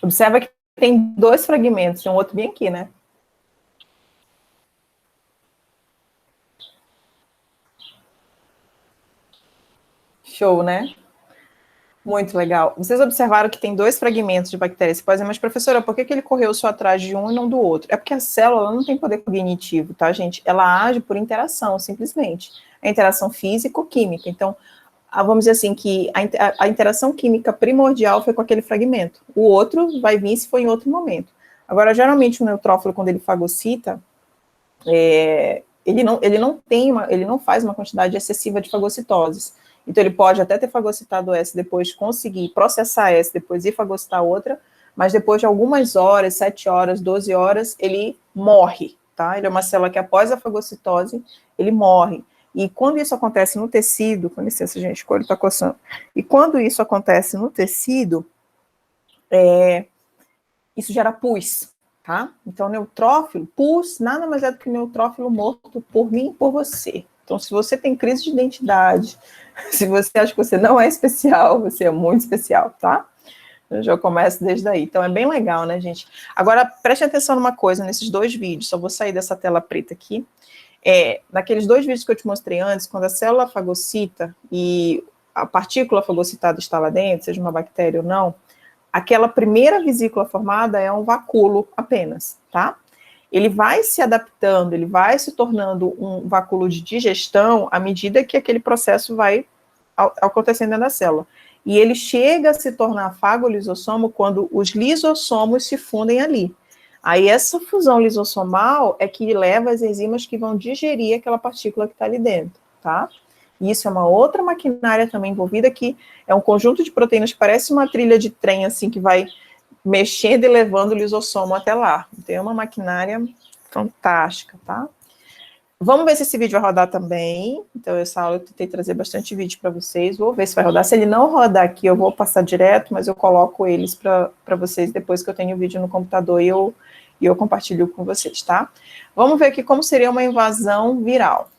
Observa que tem 2 fragmentos, tem um outro bem aqui, né? Show, né? Muito legal. Vocês observaram que tem 2 fragmentos de bactéria. Você pode dizer, mas professora, por que ele correu só atrás de um e não do outro? É porque a célula não tem poder cognitivo, tá, gente? Ela age por interação, simplesmente. A interação físico-química. Então, vamos dizer assim, que a interação química primordial foi com aquele fragmento. O outro vai vir se for em outro momento. Agora, geralmente, o neutrófilo, quando ele fagocita, ele não faz uma quantidade excessiva de fagocitoses. Então, ele pode até ter fagocitado essa, depois conseguir processar essa, depois ir fagocitar outra, mas depois de algumas horas, 7 horas, 12 horas, ele morre, tá? Ele é uma célula que, após a fagocitose, ele morre. E quando isso acontece no tecido, com licença, gente, o olho está coçando. E quando isso acontece no tecido, isso gera pus, tá? Então, neutrófilo, pus, nada mais é do que neutrófilo morto por mim e por você. Então, se você tem crise de identidade, se você acha que você não é especial, você é muito especial, tá? Eu já começo desde aí. Então, é bem legal, né, gente? Agora, preste atenção numa coisa, nesses 2 vídeos, só vou sair dessa tela preta aqui. Naqueles 2 vídeos que eu te mostrei antes, quando a célula fagocita e a partícula fagocitada está lá dentro, seja uma bactéria ou não, aquela primeira vesícula formada é um vacúolo apenas, tá? Ele vai se adaptando, ele vai se tornando um vacúolo de digestão à medida que aquele processo vai acontecendo dentro da célula. E ele chega a se tornar fagolisossomo quando os lisossomos se fundem ali. Aí essa fusão lisossomal é que leva as enzimas que vão digerir aquela partícula que está ali dentro, tá? E isso é uma outra maquinária também envolvida, que é um conjunto de proteínas que parece uma trilha de trem, assim, que vai mexendo e levando o lisossomo até lá. Então, é uma maquinária fantástica, tá? Vamos ver se esse vídeo vai rodar também. Então, essa aula eu tentei trazer bastante vídeo para vocês. Vou ver se vai rodar. Se ele não rodar aqui, eu vou passar direto, mas eu coloco eles para vocês depois que eu tenho o vídeo no computador e eu compartilho com vocês, tá? Vamos ver aqui como seria uma invasão viral.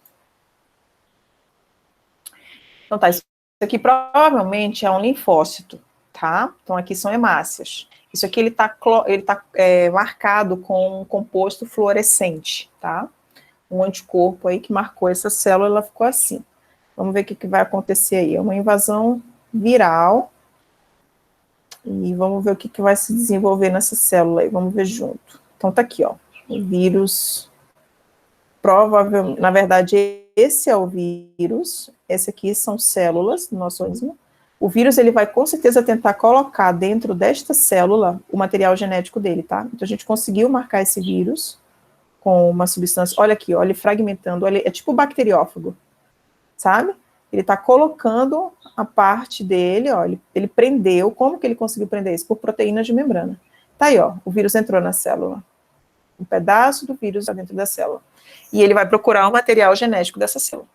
Então, tá, isso aqui provavelmente é um linfócito, tá? Então, aqui são hemácias. Isso aqui, ele tá marcado com um composto fluorescente, tá? Um anticorpo aí que marcou essa célula, ela ficou assim. Vamos ver o que vai acontecer aí. É uma invasão viral. E vamos ver o que vai se desenvolver nessa célula aí. Vamos ver junto. Então, tá aqui, ó. O vírus, provavelmente, na verdade, esse é o vírus. Esse aqui são células do nosso organismo. O vírus, ele vai com certeza tentar colocar dentro desta célula o material genético dele, tá? Então, a gente conseguiu marcar esse vírus com uma substância, olha aqui, olha ele fragmentando, olha, é tipo bacteriófago, sabe? Ele está colocando a parte dele, ó, ele prendeu, como que ele conseguiu prender isso? Por proteínas de membrana. Tá aí, ó, o vírus entrou na célula. Um pedaço do vírus está dentro da célula. E ele vai procurar o material genético dessa célula.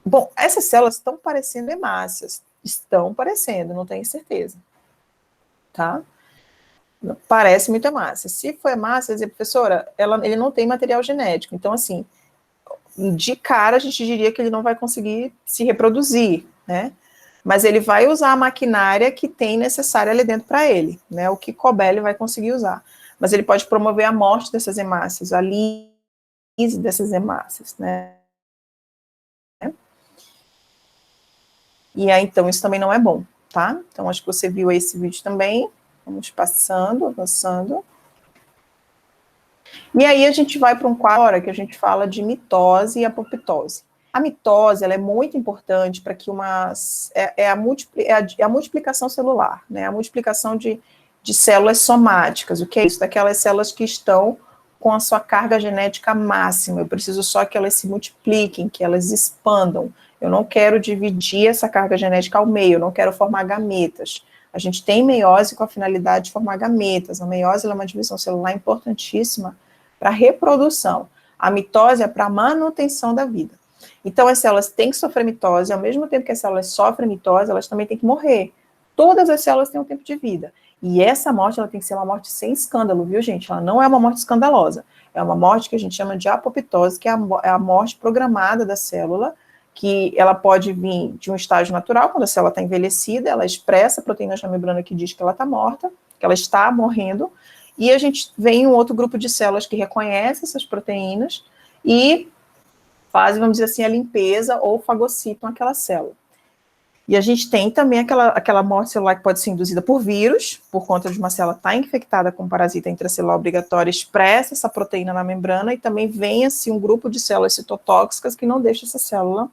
Bom, essas células estão parecendo hemácias, estão parecendo, não tenho certeza, tá? Parece muito hemácia. Se for hemácia, dizer, professora, ele não tem material genético. Então, assim, de cara a gente diria que ele não vai conseguir se reproduzir, né? Mas ele vai usar a maquinária que tem necessária ali dentro para ele, né? O que couber ele vai conseguir usar. Mas ele pode promover a morte dessas hemácias, a lise dessas hemácias, né? E aí, então, isso também não é bom, tá? Então, acho que você viu esse vídeo também. Vamos passando, avançando. E aí a gente vai para um quadro que a gente fala de mitose e apoptose. A mitose, ela é muito importante para que a multiplicação celular, né? A multiplicação de células somáticas. O que é isso? Daquelas células que estão com a sua carga genética máxima. Eu preciso só que elas se multipliquem, que elas expandam. Eu não quero dividir essa carga genética ao meio, eu não quero formar gametas. A gente tem meiose com a finalidade de formar gametas. A meiose é uma divisão celular importantíssima para a reprodução. A mitose é para a manutenção da vida. Então, as células têm que sofrer mitose, ao mesmo tempo que as células sofrem mitose, elas também têm que morrer. Todas as células têm um tempo de vida. E essa morte, ela tem que ser uma morte sem escândalo, viu, gente? Ela não é uma morte escandalosa. É uma morte que a gente chama de apoptose, que é a morte programada da célula, que ela pode vir de um estágio natural, quando a célula está envelhecida, ela expressa proteínas na membrana que diz que ela está morta, que ela está morrendo, e a gente vem um outro grupo de células que reconhece essas proteínas e fazem, vamos dizer assim, a limpeza ou fagocitam aquela célula. E a gente tem também aquela morte celular que pode ser induzida por vírus, por conta de uma célula estar infectada com parasita intracelular obrigatório, expressa essa proteína na membrana, e também vem assim um grupo de células citotóxicas que não deixa essa célula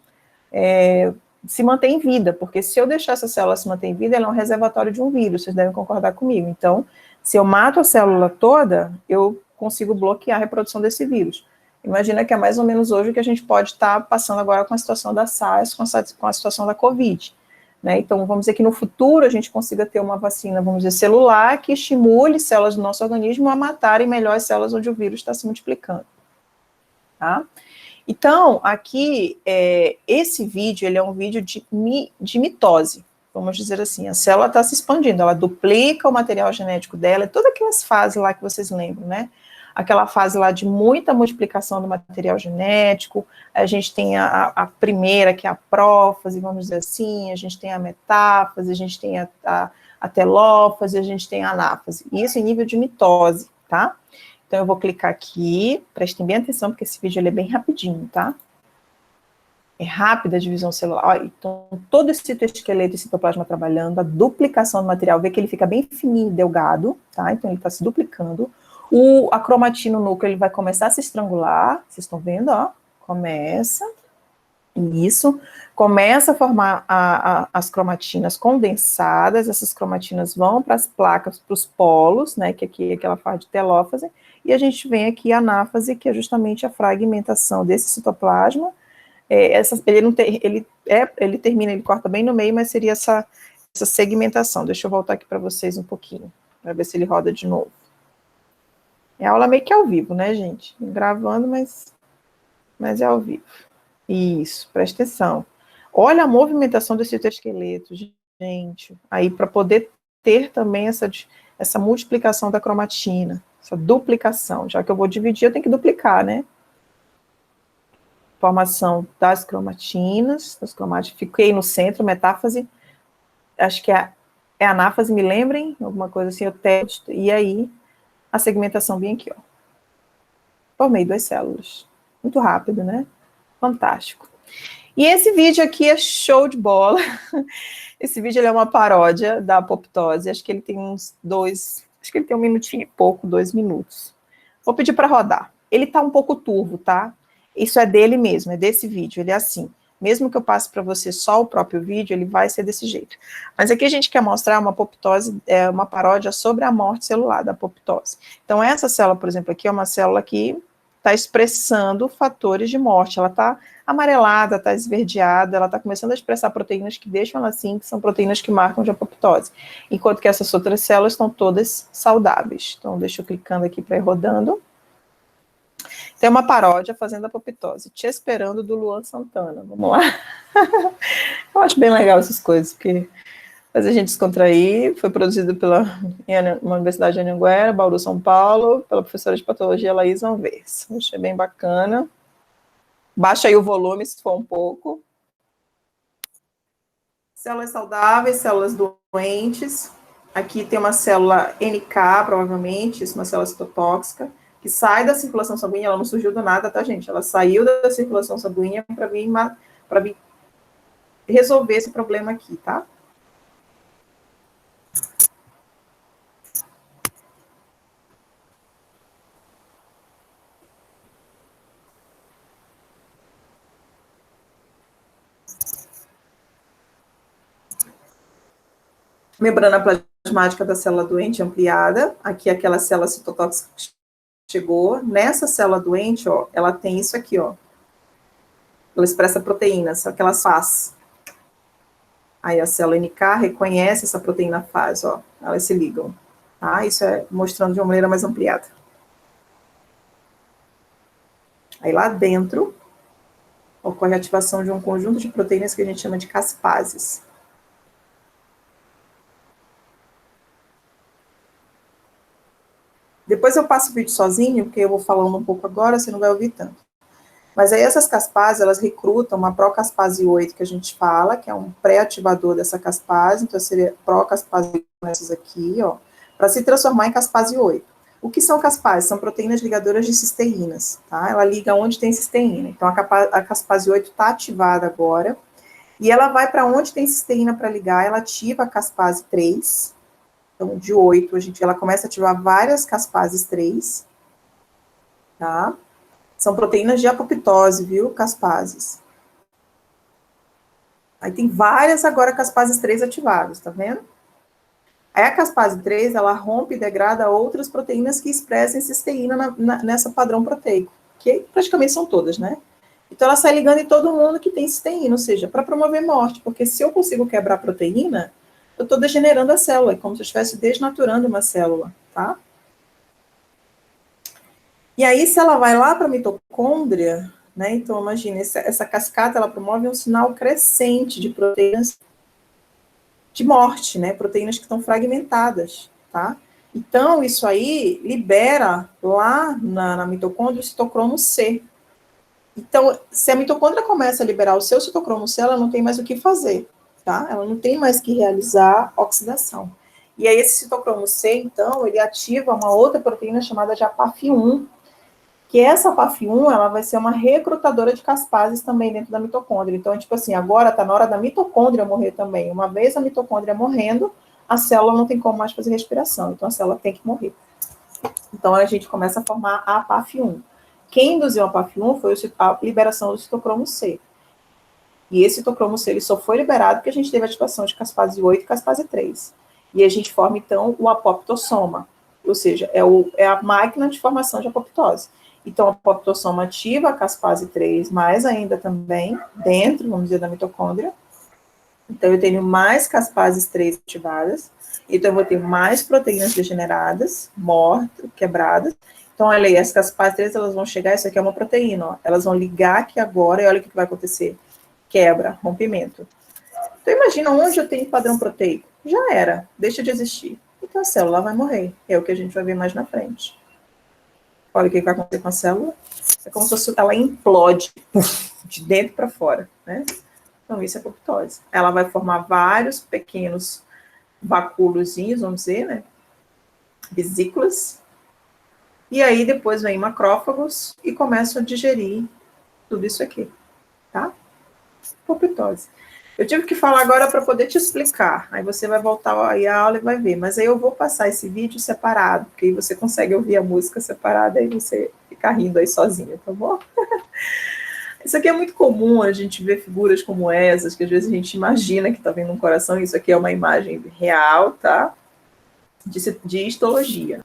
se manter em vida, porque se eu deixar essa célula se manter em vida, ela é um reservatório de um vírus, vocês devem concordar comigo. Então, se eu mato a célula toda, eu consigo bloquear a reprodução desse vírus. Imagina que é mais ou menos hoje o que a gente pode estar passando agora com a situação da SARS, com a situação da Covid. Né? Então, vamos dizer que no futuro a gente consiga ter uma vacina, vamos dizer, celular, que estimule células do nosso organismo a matarem melhor as células onde o vírus está se multiplicando. Tá? Então, aqui, esse vídeo, ele é um vídeo de mitose, vamos dizer assim, a célula está se expandindo, ela duplica o material genético dela, todas aquelas fases lá que vocês lembram, né? Aquela fase lá de muita multiplicação do material genético, a gente tem a primeira, que é a prófase, vamos dizer assim, a gente tem a metáfase, a gente tem a telófase, a gente tem a anáfase, isso em nível de mitose, tá? Então, eu vou clicar aqui, prestem bem atenção, porque esse vídeo ele é bem rapidinho, tá? É rápida a divisão celular. Olha, então, todo esse citoesqueleto e citoplasma trabalhando, a duplicação do material, vê que ele fica bem fininho, delgado, tá? Então, ele está se duplicando. A cromatina no núcleo, ele vai começar a se estrangular, vocês estão vendo, ó? Começa, isso, começa a formar as cromatinas condensadas, essas cromatinas vão para as placas, para os polos, né, que aqui é aquela fase de telófase, e a gente vem aqui a anáfase, que é justamente a fragmentação desse citoplasma. Ele termina, ele corta bem no meio, mas seria essa segmentação. Deixa eu voltar aqui para vocês um pouquinho, para ver se ele roda de novo. É aula meio que ao vivo, né, gente? Gravando, mas é ao vivo. Isso, presta atenção. Olha a movimentação desse citoesqueleto, gente. Aí, para poder ter também essa multiplicação da cromatina, essa duplicação. Já que eu vou dividir, eu tenho que duplicar, né? Formação das cromatinas, fiquei no centro, metáfase, acho que é anáfase, me lembrem, alguma coisa assim, e aí a segmentação bem aqui, ó. Formei 2 células. Muito rápido, né? Fantástico. E esse vídeo aqui é show de bola. Esse vídeo ele é uma paródia da apoptose. Acho que ele tem acho que ele tem 1 minutinho e pouco, 2 minutos. Vou pedir para rodar. Ele tá um pouco turvo, tá? Isso é dele mesmo, é desse vídeo. Ele é assim. Mesmo que eu passe para você só o próprio vídeo, ele vai ser desse jeito. Mas aqui a gente quer mostrar uma apoptose, uma paródia sobre a morte celular da apoptose. Então, essa célula, por exemplo, aqui é uma célula que está expressando fatores de morte. Ela está amarelada, está esverdeada, ela está começando a expressar proteínas que deixam ela assim, que são proteínas que marcam de apoptose. Enquanto que essas outras células estão todas saudáveis. Então, deixa eu clicando aqui para ir rodando. Tem uma paródia fazendo apoptose. Te Esperando, do Luan Santana. Vamos lá. Eu acho bem legal essas coisas, porque faz a gente descontrair. Foi produzido pela Universidade de Anhanguera, Bauru, São Paulo, pela professora de patologia Laís Anvers. Achei bem bacana. Baixa aí o volume, se for um pouco. Células saudáveis, células doentes. Aqui tem uma célula NK, provavelmente, isso é uma célula citotóxica, que sai da circulação sanguínea, ela não surgiu do nada, tá, gente? Ela saiu da circulação sanguínea para vir resolver esse problema aqui, tá? Membrana plasmática da célula doente ampliada. Aqui é aquela célula citotóxica que chegou. Nessa célula doente, ó, ela tem isso aqui, ó. Ela expressa proteínas, só que elas faz. Aí a célula NK reconhece essa proteína faz, ó. Elas se ligam. Tá? Isso é mostrando de uma maneira mais ampliada. Aí lá dentro ocorre a ativação de um conjunto de proteínas que a gente chama de caspases. Depois eu passo o vídeo sozinho, porque eu vou falando um pouco agora, você não vai ouvir tanto. Mas aí essas caspases, elas recrutam uma procaspase 8, que a gente fala, que é um pré-ativador dessa caspase, então seria procaspase essas aqui, ó. para se transformar em caspase 8. O que são caspases? São proteínas ligadoras de cisteínas, tá? Ela liga onde tem cisteína. Então, a caspase 8 está ativada agora, e ela vai para onde tem cisteína para ligar, ela ativa a caspase 3. Então, de 8, ela começa a ativar várias caspases 3, tá? São proteínas de apoptose, viu? Caspases. Aí tem várias agora caspases 3 ativadas, tá vendo? Aí a caspase 3, ela rompe e degrada outras proteínas que expressem cisteína nessa padrão proteico, que praticamente são todas, né? Então ela sai ligando em todo mundo que tem cisteína, ou seja, para promover morte, porque se eu consigo quebrar a proteína, eu estou degenerando a célula, é como se eu estivesse desnaturando uma célula, tá? E aí, se ela vai lá para a mitocôndria, né? Então, imagina, essa cascata, ela promove um sinal crescente de proteínas de morte, né? Proteínas que estão fragmentadas, tá? Então, isso aí libera lá na mitocôndria o citocromo C. Então, se a mitocôndria começa a liberar o seu citocromo C, ela não tem mais o que fazer, tá? Ela não tem mais que realizar oxidação. E aí, esse citocromo C, então, ele ativa uma outra proteína chamada de APAF1, que essa PAF1, ela vai ser uma recrutadora de caspases também dentro da mitocôndria. Então, tipo assim, agora está na hora da mitocôndria morrer também. Uma vez a mitocôndria morrendo, a célula não tem como mais fazer respiração. Então, a célula tem que morrer. Então, a gente começa a formar a PAF1. Quem induziu a PAF1 foi a liberação do citocromo C. E esse citocromo C ele só foi liberado porque a gente teve ativação de caspase 8 e caspase 3. E a gente forma, então, o apoptossoma. Ou seja, é a máquina de formação de apoptose. Então, a apoptossoma ativa a caspase 3, mais ainda também, dentro, vamos dizer, da mitocôndria. Então, eu tenho mais caspases 3 ativadas. Então, eu vou ter mais proteínas degeneradas, mortas, quebradas. Então, olha aí, as caspases 3, elas vão chegar, isso aqui é uma proteína, ó. Elas vão ligar aqui agora, e olha o que vai acontecer. Quebra, rompimento. Então, imagina onde eu tenho padrão proteico. Já era, deixa de existir. Então, a célula vai morrer. É o que a gente vai ver mais na frente. Olha o que vai acontecer com a célula. É como se fosse, ela implode de dentro para fora, né? Então, isso é apoptose. Ela vai formar vários pequenos vacúolozinhos, vamos dizer, né? Vesículas. E aí, depois vem macrófagos e começam a digerir tudo isso aqui, tá? Apoptose. Eu tive que falar agora para poder te explicar. Aí você vai voltar aí a aula e vai ver. Mas aí eu vou passar esse vídeo separado, porque aí você consegue ouvir a música separada e você fica rindo aí sozinho, tá bom? Isso aqui é muito comum, a gente ver figuras como essas, que às vezes a gente imagina que está vendo um coração, isso aqui é uma imagem real, tá? De histologia.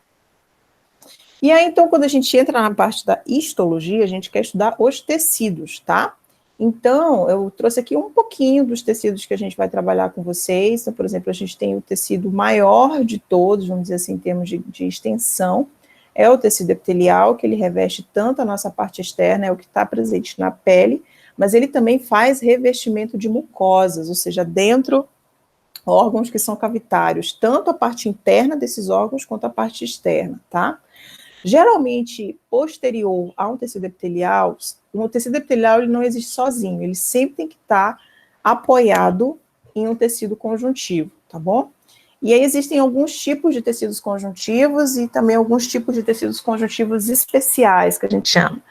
E aí, então, quando a gente entra na parte da histologia, a gente quer estudar os tecidos, tá? Então, eu trouxe aqui um pouquinho dos tecidos que a gente vai trabalhar com vocês. Então, por exemplo, a gente tem o tecido maior de todos, vamos dizer assim, em termos de extensão, é o tecido epitelial, que ele reveste tanto a nossa parte externa, é o que está presente na pele, mas ele também faz revestimento de mucosas, ou seja, dentro órgãos que são cavitários, tanto a parte interna desses órgãos quanto a parte externa, tá? Geralmente, posterior a um tecido epitelial, o tecido epitelial ele não existe sozinho, ele sempre tem que estar apoiado em um tecido conjuntivo, tá bom? E aí existem alguns tipos de tecidos conjuntivos e também alguns tipos de tecidos conjuntivos especiais, que a gente chama.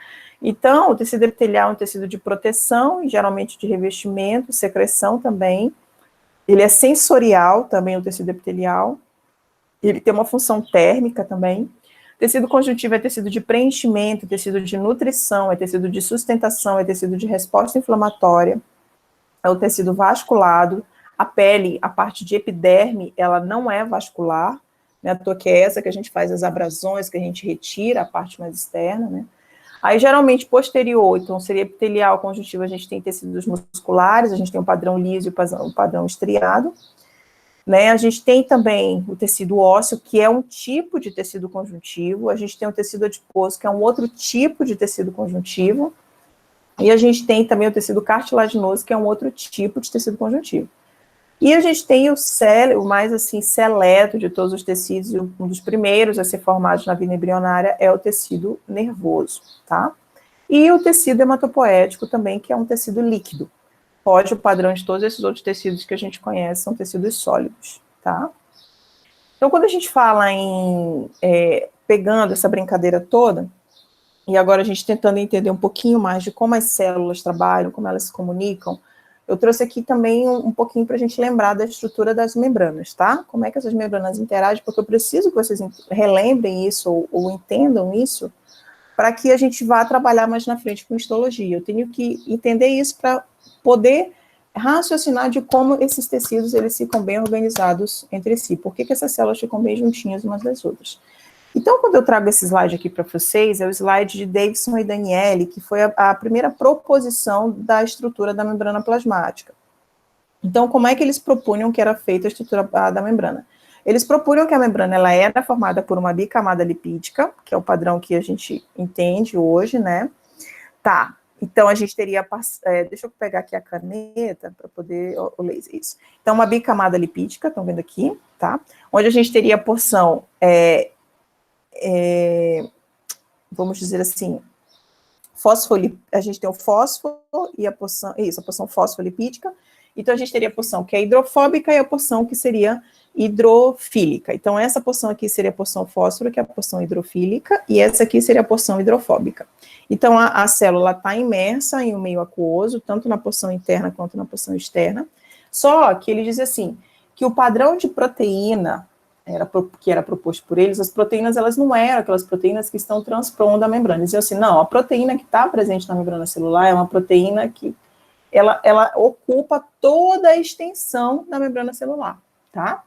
Então, o tecido epitelial é um tecido de proteção, e geralmente de revestimento, secreção também. Ele é sensorial também, o tecido epitelial. Ele tem uma função térmica também. Tecido conjuntivo é tecido de preenchimento, tecido de nutrição, é tecido de sustentação, é tecido de resposta inflamatória, é o tecido vasculado. A pele, a parte de epiderme, ela não é vascular, né? Que é essa que a gente faz as abrasões, que a gente retira a parte mais externa, né? Aí, geralmente, posterior, então, seria epitelial, conjuntivo, a gente tem tecidos musculares, a gente tem o padrão liso e o padrão estriado. Né, a gente tem também o tecido ósseo, que é um tipo de tecido conjuntivo, a gente tem o tecido adiposo, que é um outro tipo de tecido conjuntivo, e a gente tem também o tecido cartilaginoso, que é um outro tipo de tecido conjuntivo. E a gente tem o mais assim, seleto de todos os tecidos, um dos primeiros a ser formados na vida embrionária é o tecido nervoso, tá? E o tecido hematopoético também, que é um tecido líquido. Pode o padrão de todos esses outros tecidos que a gente conhece são tecidos sólidos, tá? Então, quando a gente fala em pegando essa brincadeira toda, e agora a gente tentando entender um pouquinho mais de como as células trabalham, como elas se comunicam, eu trouxe aqui também um pouquinho para a gente lembrar da estrutura das membranas, tá? Como é que essas membranas interagem, porque eu preciso que vocês relembrem isso ou entendam isso, para que a gente vá trabalhar mais na frente com histologia. Eu tenho que entender isso para poder raciocinar de como esses tecidos eles ficam bem organizados entre si, por que essas células ficam bem juntinhas umas das outras. Então, quando eu trago esse slide aqui para vocês, é o slide de Davidson e Daniele, que foi a primeira proposição da estrutura da membrana plasmática. Então, como é que eles propunham que era feita a estrutura da membrana? Eles propunham que a membrana ela era formada por uma bicamada lipídica, que é o padrão que a gente entende hoje, né? Tá, então a gente teria, deixa eu pegar aqui a caneta para poder, o laser, isso. Então, uma bicamada lipídica, estão vendo aqui, tá? Onde a gente teria a porção, vamos dizer assim, a gente tem o fósforo e a porção, a porção fosfolipídica. Então, a gente teria a porção que é hidrofóbica e a porção que seria hidrofílica. Então, essa porção aqui seria a porção fósforo, que é a porção hidrofílica, e essa aqui seria a porção hidrofóbica. Então, a célula está imersa em um meio aquoso, tanto na porção interna quanto na porção externa. Só que ele diz assim, que o padrão de proteína que era proposto por eles, as proteínas, elas não eram aquelas proteínas que estão transpondo a membrana. Eles diziam assim, não, a proteína que está presente na membrana celular é uma proteína que ela ocupa toda a extensão da membrana celular, tá?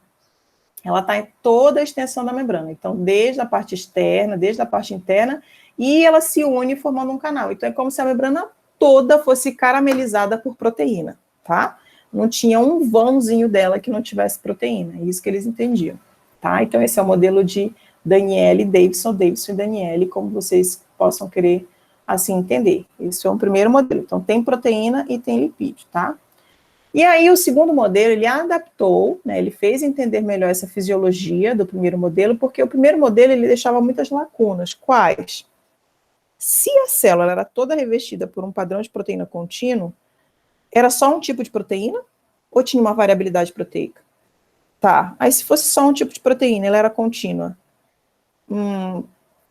Ela está em toda a extensão da membrana. Então, desde a parte externa, desde a parte interna, e ela se une formando um canal. Então, é como se a membrana toda fosse caramelizada por proteína, tá? Não tinha um vãozinho dela que não tivesse proteína. É isso que eles entendiam, tá? Então, esse é o modelo de Daniele, Davidson e Daniele, como vocês possam querer assim entender. Esse é um primeiro modelo. Então, tem proteína e tem lipídio, tá? E aí, o segundo modelo, ele adaptou, né, ele fez entender melhor essa fisiologia do primeiro modelo, porque o primeiro modelo, ele deixava muitas lacunas. Quais? Se a célula era toda revestida por um padrão de proteína contínuo, era só um tipo de proteína? Ou tinha uma variabilidade proteica? Tá, aí se fosse só um tipo de proteína, ela era contínua.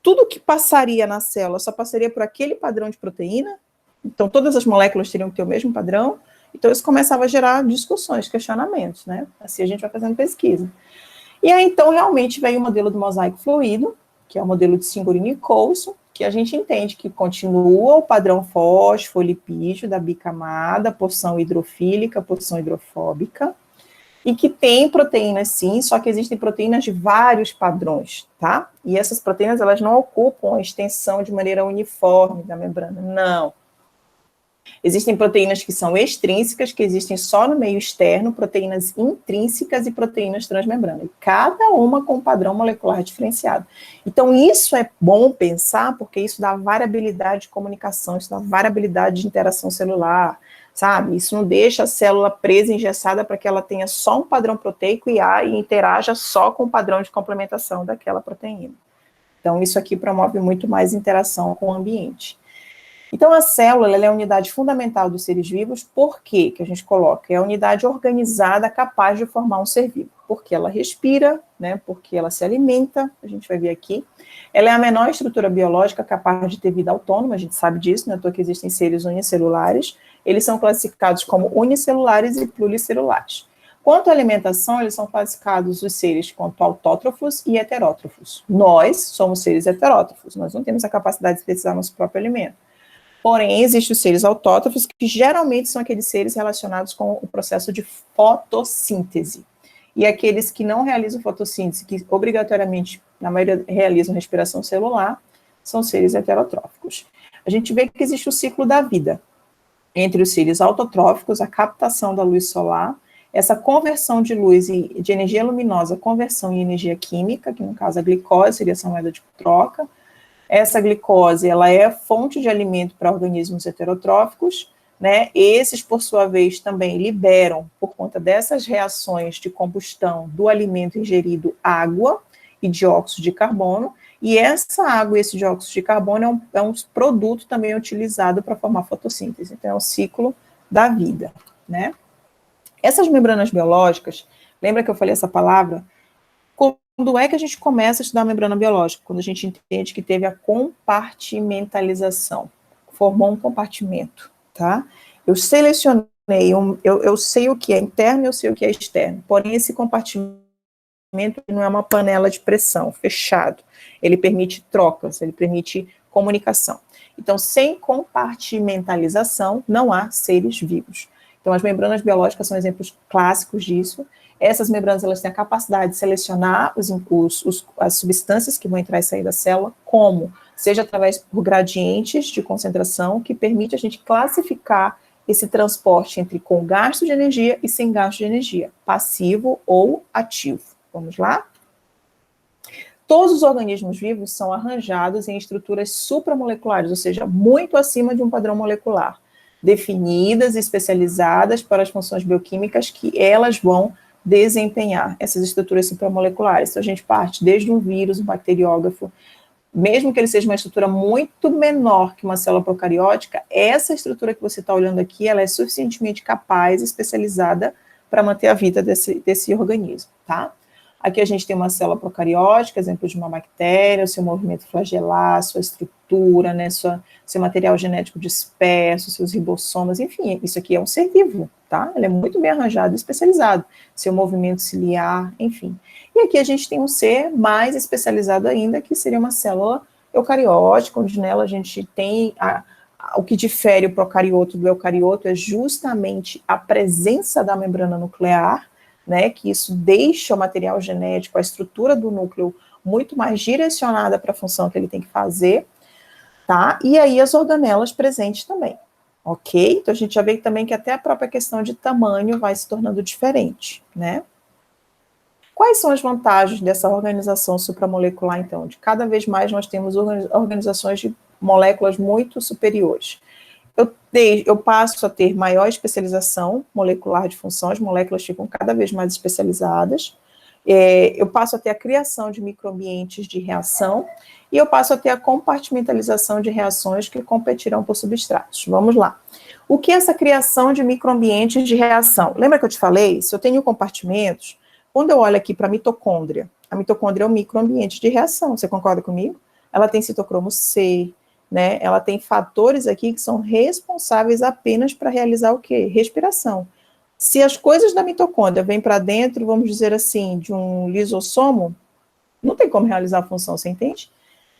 Tudo que passaria na célula só passaria por aquele padrão de proteína? Então, todas as moléculas teriam que ter o mesmo padrão? Então, isso começava a gerar discussões, questionamentos, né? Assim a gente vai fazendo pesquisa. E aí, então, realmente veio o modelo do mosaico fluido, que é o modelo de Singurini e Coulson, que a gente entende que continua o padrão fosfolipídio da bicamada, porção hidrofílica, porção hidrofóbica, e que tem proteínas sim, só que existem proteínas de vários padrões, tá? E essas proteínas, elas não ocupam a extensão de maneira uniforme da membrana, não. Existem proteínas que são extrínsecas, que existem só no meio externo, proteínas intrínsecas e proteínas transmembrana, e cada uma com um padrão molecular diferenciado. Então, isso é bom pensar, porque isso dá variabilidade de comunicação, isso dá variabilidade de interação celular, sabe? Isso não deixa a célula presa, engessada, para que ela tenha só um padrão proteico e interaja só com o padrão de complementação daquela proteína. Então, isso aqui promove muito mais interação com o ambiente. Então, a célula ela é a unidade fundamental dos seres vivos. Por quê que a gente coloca? É a unidade organizada capaz de formar um ser vivo. Porque ela respira, né? Porque ela se alimenta, a gente vai ver aqui. Ela é a menor estrutura biológica capaz de ter vida autônoma, a gente sabe disso, né? Que existem seres unicelulares. Eles são classificados como unicelulares e pluricelulares. Quanto à alimentação, eles são classificados os seres quanto autótrofos e heterótrofos. Nós somos seres heterótrofos, nós não temos a capacidade de sintetizar nosso próprio alimento. Porém, existem os seres autótrofos, que geralmente são aqueles seres relacionados com o processo de fotossíntese. E aqueles que não realizam fotossíntese, que obrigatoriamente, na maioria, realizam respiração celular, são seres heterotróficos. A gente vê que existe o ciclo da vida. Entre os seres autotróficos, a captação da luz solar, essa conversão de luz e de energia luminosa, conversão em energia química, que no caso a glicose seria essa moeda de troca. Essa glicose, ela é fonte de alimento para organismos heterotróficos, né? Esses, por sua vez, também liberam, por conta dessas reações de combustão do alimento ingerido, água e dióxido de carbono, e essa água e esse dióxido de carbono é um produto também utilizado para formar fotossíntese. Então, é o ciclo da vida, né? Essas membranas biológicas, lembra que eu falei essa palavra? Quando é que a gente começa a estudar a membrana biológica? Quando a gente entende que teve a compartimentalização, formou um compartimento, tá? Eu selecionei, eu sei o que é interno e eu sei o que é externo, porém esse compartimento não é uma panela de pressão, fechado. Ele permite trocas, ele permite comunicação. Então, sem compartimentalização, não há seres vivos. Então, as membranas biológicas são exemplos clássicos disso. Essas membranas, elas têm a capacidade de selecionar as substâncias que vão entrar e sair da célula, como? Seja através por gradientes de concentração, que permite a gente classificar esse transporte entre com gasto de energia e sem gasto de energia, passivo ou ativo. Vamos lá? Todos os organismos vivos são arranjados em estruturas supramoleculares, ou seja, muito acima de um padrão molecular, definidas e especializadas para as funções bioquímicas que elas vão desempenhar, essas estruturas supramoleculares. Então, a gente parte desde um vírus, um bacteriógrafo, mesmo que ele seja uma estrutura muito menor que uma célula procariótica, essa estrutura que você está olhando aqui, ela é suficientemente capaz, especializada, para manter a vida desse organismo, tá? Aqui a gente tem uma célula procariótica, exemplo de uma bactéria, o seu movimento flagelar, sua estrutura, né, seu material genético disperso, seus ribossomas, enfim, isso aqui é um ser vivo, tá? Ele é muito bem arranjado e especializado, seu movimento ciliar, enfim. E aqui a gente tem um ser mais especializado ainda, que seria uma célula eucariótica, onde nela a gente tem o que difere o procarioto do eucarioto é justamente a presença da membrana nuclear, né, que isso deixa o material genético, a estrutura do núcleo muito mais direcionada para a função que ele tem que fazer, tá? E aí as organelas presentes também, ok? Então a gente já vê também que até a própria questão de tamanho vai se tornando diferente, né? Quais são as vantagens dessa organização supramolecular, então? De cada vez mais nós temos organizações de moléculas muito superiores. Eu passo a ter maior especialização molecular de função, as moléculas ficam cada vez mais especializadas, eu passo a ter a criação de microambientes de reação, e eu passo a ter a compartimentalização de reações que competirão por substratos. Vamos lá. O que é essa criação de microambientes de reação? Lembra que eu te falei? Se eu tenho compartimentos, quando eu olho aqui para a mitocôndria é um microambiente de reação, você concorda comigo? Ela tem citocromo C, né, ela tem fatores aqui que são responsáveis apenas para realizar o quê? Respiração. Se as coisas da mitocôndria vêm para dentro, vamos dizer assim, de um lisossomo, não tem como realizar a função, você entende?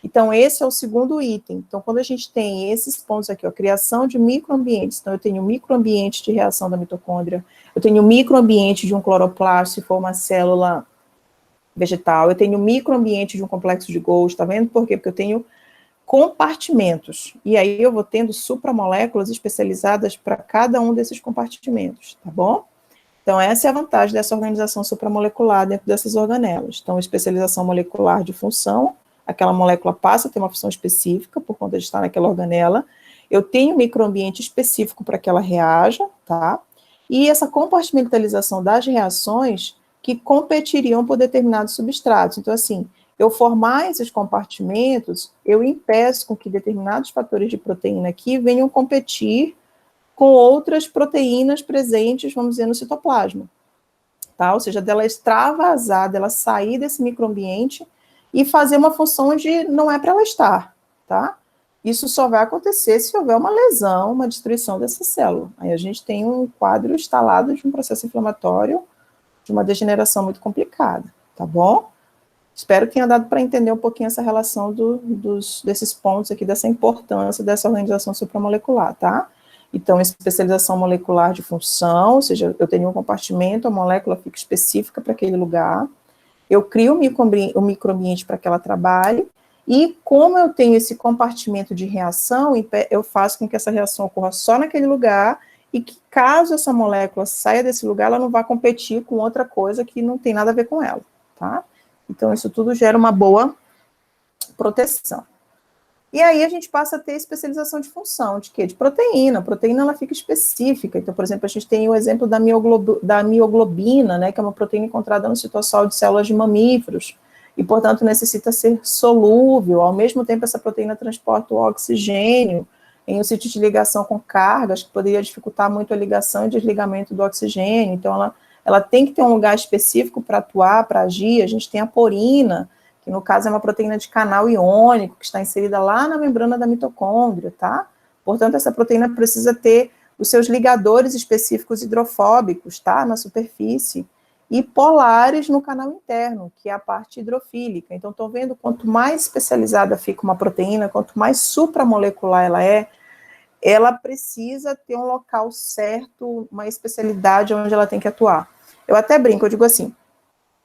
Então, esse é o segundo item. Então, quando a gente tem esses pontos aqui, ó, criação de microambientes, então eu tenho microambiente de reação da mitocôndria, eu tenho microambiente de um cloroplasto, se for uma célula vegetal, eu tenho microambiente de um complexo de Golgi, tá vendo? Por quê? Porque eu tenho compartimentos, e aí eu vou tendo supramoléculas especializadas para cada um desses compartimentos, tá bom? Então, essa é a vantagem dessa organização supramolecular dentro dessas organelas. Então, especialização molecular de função, aquela molécula passa a ter uma função específica por conta de estar naquela organela, eu tenho um microambiente específico para que ela reaja, tá? E essa compartimentalização das reações que competiriam por determinados substratos. Então, assim, eu formar esses compartimentos, eu impeço com que determinados fatores de proteína aqui venham competir com outras proteínas presentes, vamos dizer, no citoplasma, tá? Ou seja, dela extravasar, dela sair desse microambiente e fazer uma função onde não é para ela estar, tá? Isso só vai acontecer se houver uma lesão, uma destruição dessa célula. Aí a gente tem um quadro instalado de um processo inflamatório, de uma degeneração muito complicada, tá bom? Espero que tenha dado para entender um pouquinho essa relação desses pontos aqui, dessa importância dessa organização supramolecular, tá? Então, especialização molecular de função, ou seja, eu tenho um compartimento, a molécula fica específica para aquele lugar, eu crio um microambiente para que ela trabalhe, e como eu tenho esse compartimento de reação, eu faço com que essa reação ocorra só naquele lugar, e que caso essa molécula saia desse lugar, ela não vá competir com outra coisa que não tem nada a ver com ela, tá? Então, isso tudo gera uma boa proteção. E aí, a gente passa a ter especialização de função, de quê? De proteína. A proteína, ela fica específica. Então, por exemplo, a gente tem o exemplo da mioglobina, né, que é uma proteína encontrada no citosol de células de mamíferos, e, portanto, necessita ser solúvel. Ao mesmo tempo, essa proteína transporta o oxigênio em um sítio de ligação com cargas, que poderia dificultar muito a ligação e desligamento do oxigênio. Então, ela ela tem que ter um lugar específico para atuar, para agir. A gente tem a porina, que no caso é uma proteína de canal iônico, que está inserida lá na membrana da mitocôndria, tá? Portanto, essa proteína precisa ter os seus ligadores específicos hidrofóbicos, tá? Na superfície, e polares no canal interno, que é a parte hidrofílica. Então, estão vendo, quanto mais especializada fica uma proteína, quanto mais supramolecular ela precisa ter um local certo, uma especialidade onde ela tem que atuar. Eu até brinco, eu digo assim,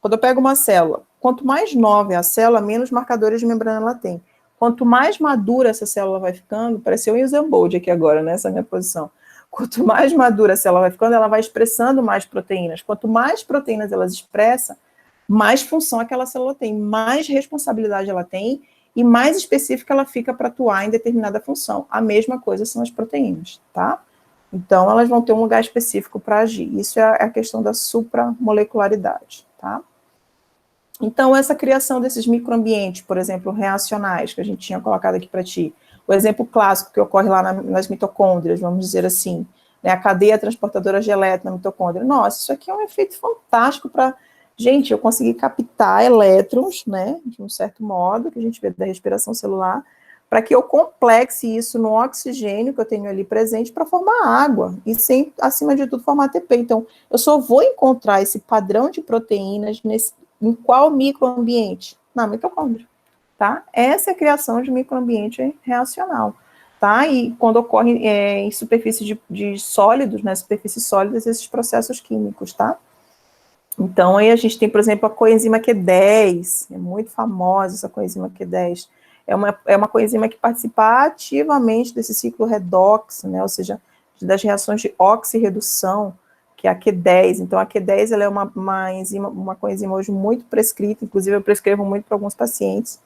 quando eu pego uma célula, quanto mais nova é a célula, menos marcadores de membrana ela tem. Quanto mais madura essa célula vai ficando, pareceu o Usain Bolt aqui agora, nessa minha posição. Quanto mais madura a célula vai ficando, ela vai expressando mais proteínas. Quanto mais proteínas ela expressa, mais função aquela célula tem, mais responsabilidade ela tem e mais específica ela fica para atuar em determinada função. A mesma coisa são as proteínas, tá? Então, elas vão ter um lugar específico para agir. Isso é a questão da supramolecularidade, tá? Então, essa criação desses microambientes, por exemplo, reacionais, que a gente tinha colocado aqui para ti, o exemplo clássico que ocorre lá nas mitocôndrias, vamos dizer assim, né, a cadeia transportadora de elétron na mitocôndria. Nossa, isso aqui é um efeito fantástico para... Gente, eu consegui captar elétrons, né, de um certo modo, que a gente vê da respiração celular, para que eu complexe isso no oxigênio que eu tenho ali presente para formar água, e sem, acima de tudo, formar ATP. Então, eu só vou encontrar esse padrão de proteínas em qual microambiente? Na mitocôndria, tá? Essa é a criação de microambiente reacional, tá? E quando ocorre em superfície de sólidos, né, superfícies sólidas, esses processos químicos, tá? Então, aí a gente tem, por exemplo, a coenzima Q10, é muito famosa essa coenzima Q10, é uma coenzima que participa ativamente desse ciclo redox, né, ou seja, das reações de oxirredução, que é a Q10. Então, a Q10 ela é uma coenzima hoje muito prescrita, inclusive eu prescrevo muito para alguns pacientes,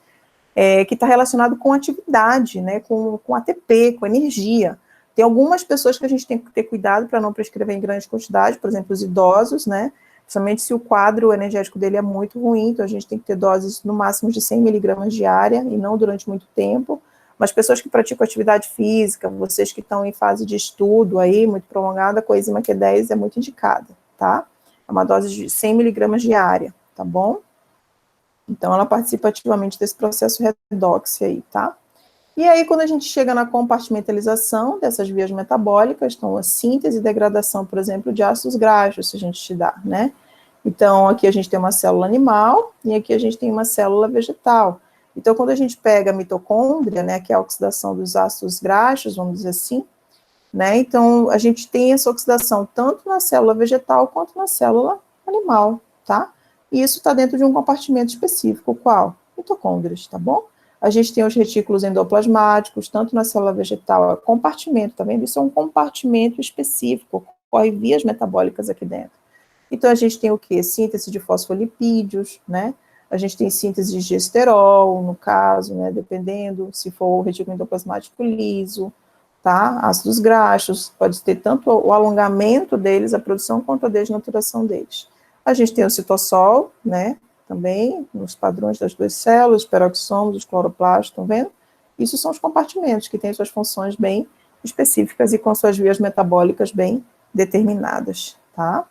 que está relacionado com atividade, né, com ATP, com energia. Tem algumas pessoas que a gente tem que ter cuidado para não prescrever em grande quantidade, por exemplo, os idosos, né, principalmente se o quadro energético dele é muito ruim, então a gente tem que ter doses no máximo de 100 miligramas diária, e não durante muito tempo. Mas pessoas que praticam atividade física, vocês que estão em fase de estudo aí, muito prolongada, a coenzima Q10 é muito indicada, tá? É uma dose de 100 miligramas diária, tá bom? Então, ela participa ativamente desse processo redox aí, tá? E aí, quando a gente chega na compartimentalização dessas vias metabólicas, então, a síntese e degradação, por exemplo, de ácidos graxos, se a gente te dá, né? Então, aqui a gente tem uma célula animal e aqui a gente tem uma célula vegetal. Então, quando a gente pega a mitocôndria, né, que é a oxidação dos ácidos graxos, vamos dizer assim, né, então a gente tem essa oxidação tanto na célula vegetal quanto na célula animal, tá? E isso está dentro de um compartimento específico, qual? Mitocôndrias, tá bom? A gente tem os retículos endoplasmáticos, tanto na célula vegetal, é compartimento, tá vendo? Isso é um compartimento específico, ocorre vias metabólicas aqui dentro. Então, a gente tem o quê? Síntese de fosfolipídios, né? A gente tem síntese de gesterol, no caso, né? Dependendo se for o retículo endoplasmático liso, tá? Ácidos graxos, pode ter tanto o alongamento deles, a produção, quanto a desnaturação deles. A gente tem o citossol, né? Também, nos padrões das duas células, os peroxisomos, os cloroplastos, estão vendo? Isso são os compartimentos que têm suas funções bem específicas e com suas vias metabólicas bem determinadas, tá?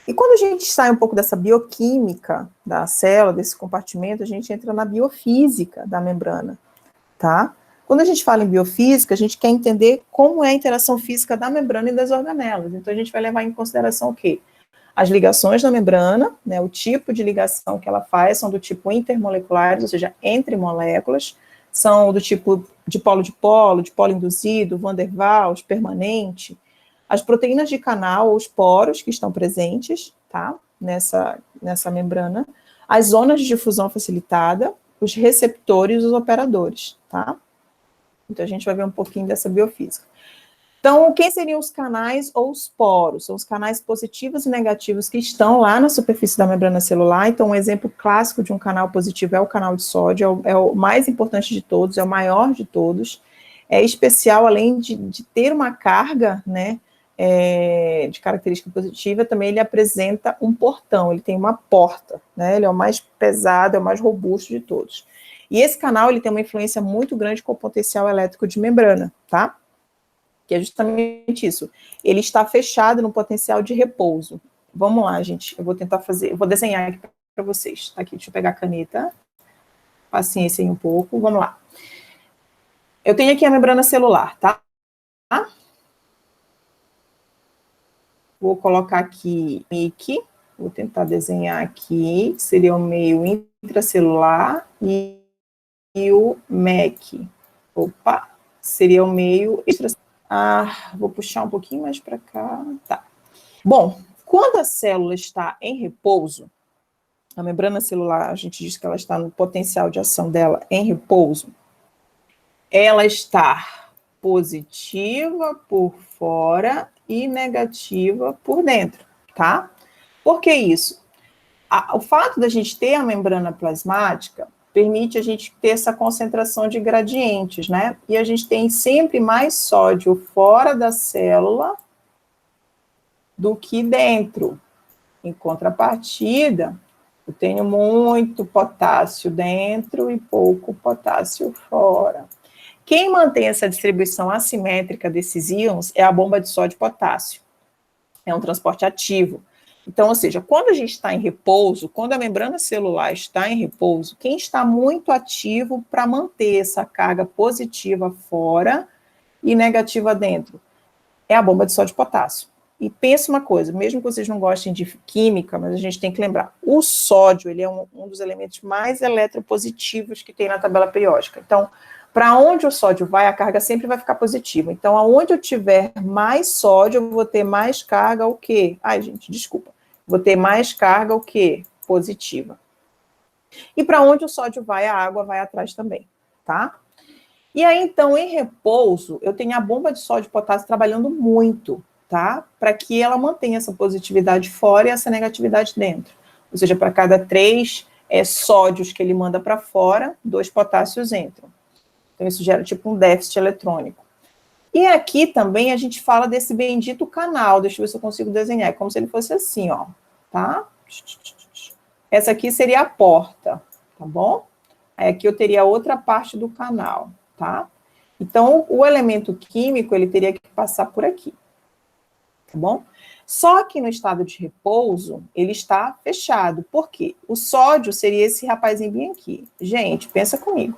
E quando a gente sai um pouco dessa bioquímica da célula, desse compartimento, a gente entra na biofísica da membrana, tá? Quando a gente fala em biofísica, a gente quer entender como é a interação física da membrana e das organelas. Então, a gente vai levar em consideração o quê? As ligações da membrana, né, o tipo de ligação que ela faz são do tipo intermoleculares, ou seja, entre moléculas, são do tipo de polo induzido, Van der Waals, permanente. As proteínas de canal, os poros que estão presentes, tá, nessa membrana, as zonas de difusão facilitada, os receptores e os operadores, tá? Então, a gente vai ver um pouquinho dessa biofísica. Então, quem seriam os canais ou os poros? São os canais positivos e negativos que estão lá na superfície da membrana celular. Então, um exemplo clássico de um canal positivo é o canal de sódio, é o mais importante de todos, é o maior de todos. É especial, além de ter uma carga, né, de característica positiva, também ele apresenta um portão, ele tem uma porta, né, ele é o mais pesado, é o mais robusto de todos. E esse canal, ele tem uma influência muito grande com o potencial elétrico de membrana, tá? que é justamente isso. Ele está fechado no potencial de repouso. Vamos lá, gente, eu vou tentar fazer, eu vou desenhar aqui para vocês. Tá aqui, deixa eu pegar a caneta. Paciência aí um pouco, vamos lá. Eu tenho aqui a membrana celular, tá? Vou colocar aqui MIC, vou tentar desenhar aqui, seria o meio intracelular, e o MEC. Opa, seria o meio extracelular. Vou puxar um pouquinho mais para cá. Tá. Bom, quando a célula está em repouso, a membrana celular, a gente diz que ela está no potencial de ação dela em repouso, ela está positiva por fora e negativa por dentro, tá? Por que isso? O fato da gente ter a membrana plasmática permite a gente ter essa concentração de gradientes, né? E a gente tem sempre mais sódio fora da célula do que dentro. Em contrapartida, eu tenho muito potássio dentro e pouco potássio fora. Quem mantém essa distribuição assimétrica desses íons é a bomba de sódio e potássio. É um transporte ativo. Então, ou seja, quando a gente está em repouso, quando a membrana celular está em repouso, quem está muito ativo para manter essa carga positiva fora e negativa dentro é a bomba de sódio e potássio. E pensa uma coisa, mesmo que vocês não gostem de química, mas a gente tem que lembrar, o sódio, ele é um dos elementos mais eletropositivos que tem na tabela periódica. Então, para onde o sódio vai, a carga sempre vai ficar positiva. Então, aonde eu tiver mais sódio, eu vou ter mais carga o quê? Ai, gente, desculpa. Vou ter mais carga o quê? Positiva. E para onde o sódio vai, a água vai atrás também, tá? E aí, então, em repouso, eu tenho a bomba de sódio e potássio trabalhando muito, tá? Para que ela mantenha essa positividade fora e essa negatividade dentro. Ou seja, para cada 3 sódios que ele manda para fora, 2 potássios entram. Então, isso gera tipo um déficit eletrônico. E aqui também a gente fala desse bendito canal. Deixa eu ver se eu consigo desenhar. É como se ele fosse assim, ó. Tá? Essa aqui seria a porta, tá bom? Aí aqui eu teria outra parte do canal, tá? Então, o elemento químico, ele teria que passar por aqui. Tá bom? Só que no estado de repouso, ele está fechado. Por quê? O sódio seria esse rapazinho bem aqui. Gente, pensa comigo.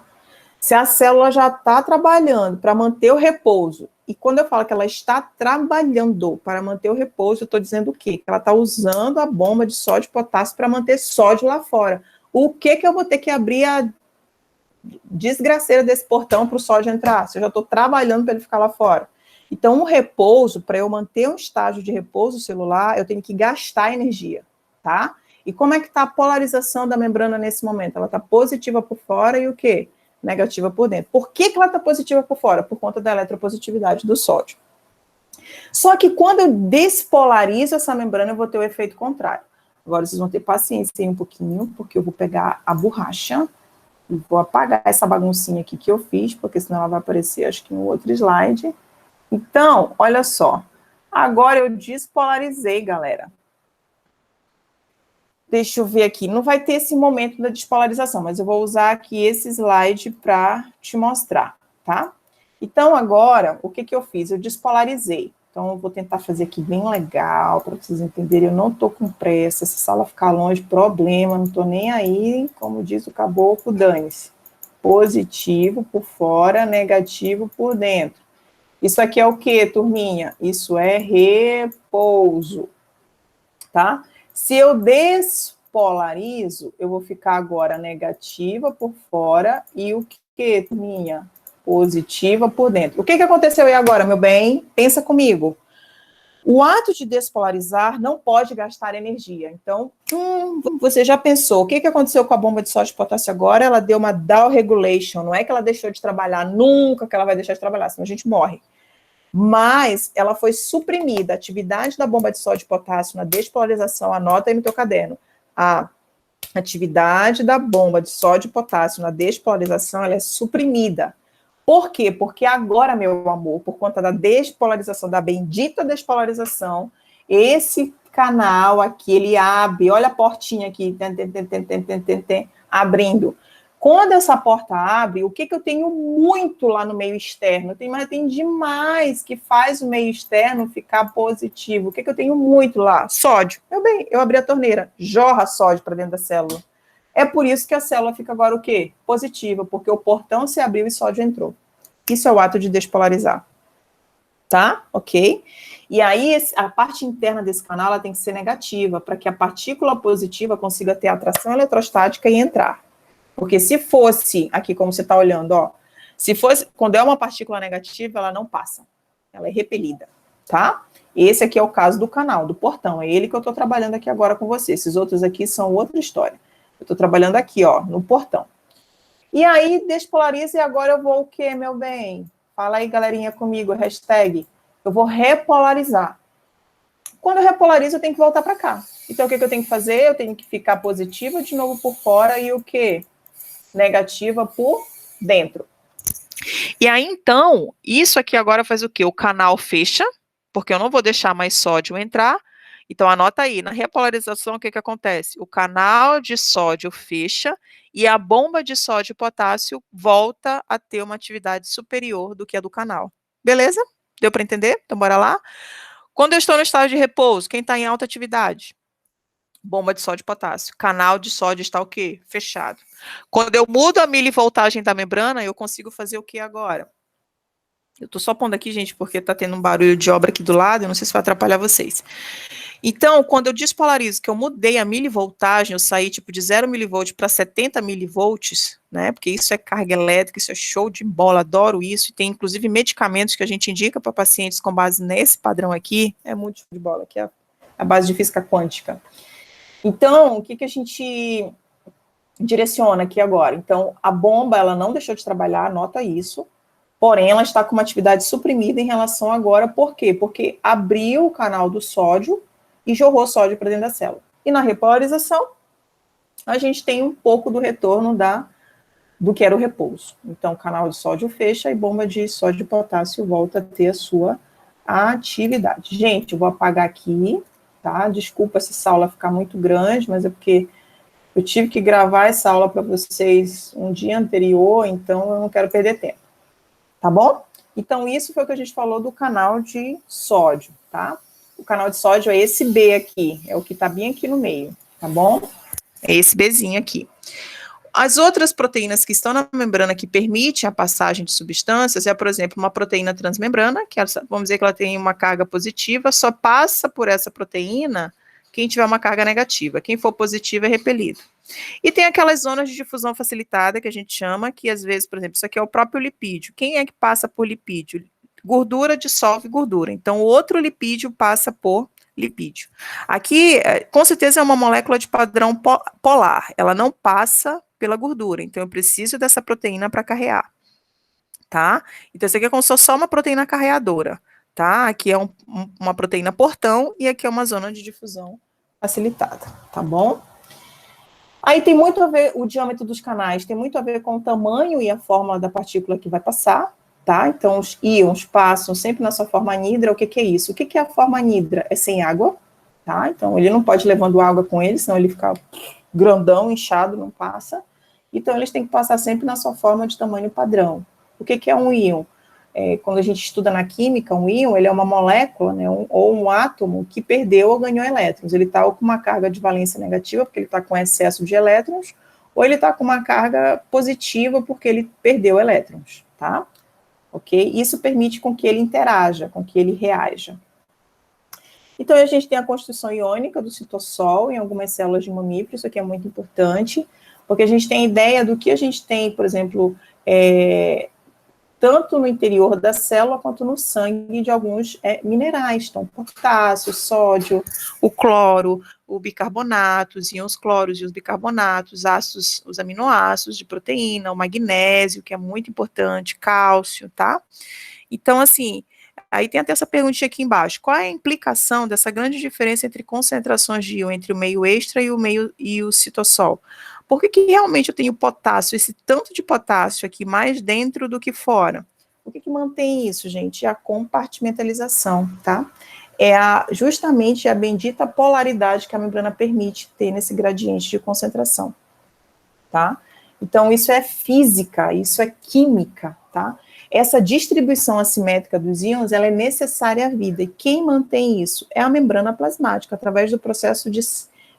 Se a célula já está trabalhando para manter o repouso, e quando eu falo que ela está trabalhando para manter o repouso, eu estou dizendo o quê? Que ela está usando a bomba de sódio e potássio para manter sódio lá fora. O que eu vou ter que abrir a desgraceira desse portão para o sódio entrar? Se eu já estou trabalhando para ele ficar lá fora. Então, o repouso, para eu manter um estágio de repouso celular, eu tenho que gastar energia, tá? E como é que está a polarização da membrana nesse momento? Ela está positiva por fora e o quê? Negativa por dentro. Por que ela está positiva por fora? Por conta da eletropositividade do sódio. Só que quando eu despolarizo essa membrana, eu vou ter o efeito contrário. Agora vocês vão ter paciência aí um pouquinho, porque eu vou pegar a borracha e vou apagar essa baguncinha aqui que eu fiz, porque senão ela vai aparecer, acho que no outro slide. Então, olha só. Agora eu despolarizei, galera. Deixa eu ver aqui, não vai ter esse momento da despolarização, mas eu vou usar aqui esse slide para te mostrar, tá? Então, agora, o que eu fiz? Eu despolarizei. Então, eu vou tentar fazer aqui bem legal, para vocês entenderem, eu não estou com pressa, se a sala ficar longe, problema, não estou nem aí, como diz o caboclo, dane-se. Positivo por fora, negativo por dentro. Isso aqui é o quê, turminha? Isso é repouso, tá? Se eu despolarizo, eu vou ficar agora negativa por fora e o que, turminha? Positiva por dentro. O que aconteceu aí agora, meu bem? Pensa comigo. O ato de despolarizar não pode gastar energia. Então, você já pensou, o que aconteceu com a bomba de sódio e potássio agora? Ela deu uma down regulation, não é que ela deixou de trabalhar, nunca que ela vai deixar de trabalhar, senão a gente morre. Mas ela foi suprimida. A atividade da bomba de sódio e potássio na despolarização, anota aí no teu caderno. A atividade da bomba de sódio e potássio na despolarização, ela é suprimida. Por quê? Porque agora, meu amor, por conta da despolarização, da bendita despolarização, esse canal aqui, ele abre, olha a portinha aqui, abrindo. Quando essa porta abre, o que eu tenho muito lá no meio externo? Tem demais que faz o meio externo ficar positivo. O que eu tenho muito lá? Sódio. Eu abri a torneira, jorra sódio para dentro da célula. É por isso que a célula fica agora o quê? Positiva, porque o portão se abriu e sódio entrou. Isso é o ato de despolarizar. Tá? Ok? E aí, a parte interna desse canal ela tem que ser negativa, para que a partícula positiva consiga ter atração eletrostática e entrar. Porque se fosse, aqui como você está olhando, ó, se fosse, quando é uma partícula negativa, ela não passa. Ela é repelida, tá? Esse aqui é o caso do canal, do portão. É ele que eu estou trabalhando aqui agora com você. Esses outros aqui são outra história. Eu estou trabalhando aqui, ó, no portão. E aí, despolariza e agora eu vou o quê, meu bem? Fala aí, galerinha, comigo, hashtag. Eu vou repolarizar. Quando eu repolarizo, eu tenho que voltar para cá. Então, o que eu tenho que fazer? Eu tenho que ficar positiva de novo por fora e o quê? Negativa por dentro. E aí, então, isso aqui agora faz o quê? O canal fecha, porque eu não vou deixar mais sódio entrar. Então, anota aí, na repolarização, o que acontece? O canal de sódio fecha e a bomba de sódio e potássio volta a ter uma atividade superior do que a do canal. Beleza? Deu para entender? Então, bora lá. Quando eu estou no estado de repouso, quem está em alta atividade? Bomba de sódio e potássio. Canal de sódio está o quê? Fechado. Quando eu mudo a milivoltagem da membrana, eu consigo fazer o que agora? Eu estou só pondo aqui, gente, porque está tendo um barulho de obra aqui do lado, eu não sei se vai atrapalhar vocês. Então, quando eu despolarizo, que eu mudei a milivoltagem, eu saí tipo de 0 milivolt para 70 milivolts, né? Porque isso é carga elétrica, isso é show de bola, adoro isso. E tem inclusive medicamentos que a gente indica para pacientes com base nesse padrão aqui. É muito show de bola, que é a base de física quântica. Então, o que a gente direciona aqui agora? Então, a bomba, ela não deixou de trabalhar, anota isso, porém, ela está com uma atividade suprimida em relação agora, por quê? Porque abriu o canal do sódio e jorrou sódio para dentro da célula. E na repolarização, a gente tem um pouco do retorno do que era o repouso. Então, o canal de sódio fecha e bomba de sódio e potássio volta a ter a sua atividade. Gente, eu vou apagar aqui, tá? Desculpa se essa aula ficar muito grande, mas é porque eu tive que gravar essa aula para vocês um dia anterior, então eu não quero perder tempo. Tá bom? Então, isso foi o que a gente falou do canal de sódio, tá? O canal de sódio é esse B aqui, é o que tá bem aqui no meio, tá bom? É esse Bzinho aqui. As outras proteínas que estão na membrana que permitem a passagem de substâncias é, por exemplo, uma proteína transmembrana, que vamos dizer que ela tem uma carga positiva, só passa por essa proteína quem tiver uma carga negativa. Quem for positiva é repelido. E tem aquelas zonas de difusão facilitada, que a gente chama, que às vezes, por exemplo, isso aqui é o próprio lipídio. Quem é que passa por lipídio? Gordura dissolve gordura. Então, o outro lipídio passa por lipídio. Aqui, com certeza, é uma molécula de padrão polar. Ela não passa pela gordura. Então, eu preciso dessa proteína para carrear. Tá? Então, isso aqui é como se fosse só uma proteína carreadora. Tá? Aqui é uma proteína portão e aqui é uma zona de difusão facilitada. Tá bom? Aí tem muito a ver, o diâmetro dos canais tem muito a ver com o tamanho e a forma da partícula que vai passar, tá? Então, os íons passam sempre na sua forma anidra. O que é isso? O que é a forma anidra? É sem água, tá? Então, ele não pode ir levando água com ele, senão ele fica grandão, inchado, não passa. Então, eles têm que passar sempre na sua forma de tamanho padrão. O que é um íon? Quando a gente estuda na química, um íon, ele é uma molécula, né, ou um átomo que perdeu ou ganhou elétrons. Ele está com uma carga de valência negativa, porque ele está com excesso de elétrons, ou ele está com uma carga positiva, porque ele perdeu elétrons, tá? Ok? Isso permite com que ele interaja, com que ele reaja. Então, a gente tem a constituição iônica do citossol em algumas células de mamíferos, isso aqui é muito importante, porque a gente tem ideia do que a gente tem, por exemplo, tanto no interior da célula quanto no sangue de alguns minerais, então potássio, sódio, o cloro, o bicarbonato, os íons cloros e os bicarbonatos, ácidos, os aminoácidos de proteína, o magnésio, que é muito importante, cálcio, tá? Então, assim, aí tem até essa perguntinha aqui embaixo, qual é a implicação dessa grande diferença entre concentrações de íon entre o meio extra e o citossol? Por que realmente eu tenho potássio, esse tanto de potássio aqui mais dentro do que fora? O que mantém isso, gente? É a compartimentalização, tá? Justamente a bendita polaridade que a membrana permite ter nesse gradiente de concentração, tá? Então, isso é física, isso é química, tá? Essa distribuição assimétrica dos íons, ela é necessária à vida, e quem mantém isso é a membrana plasmática, através do processo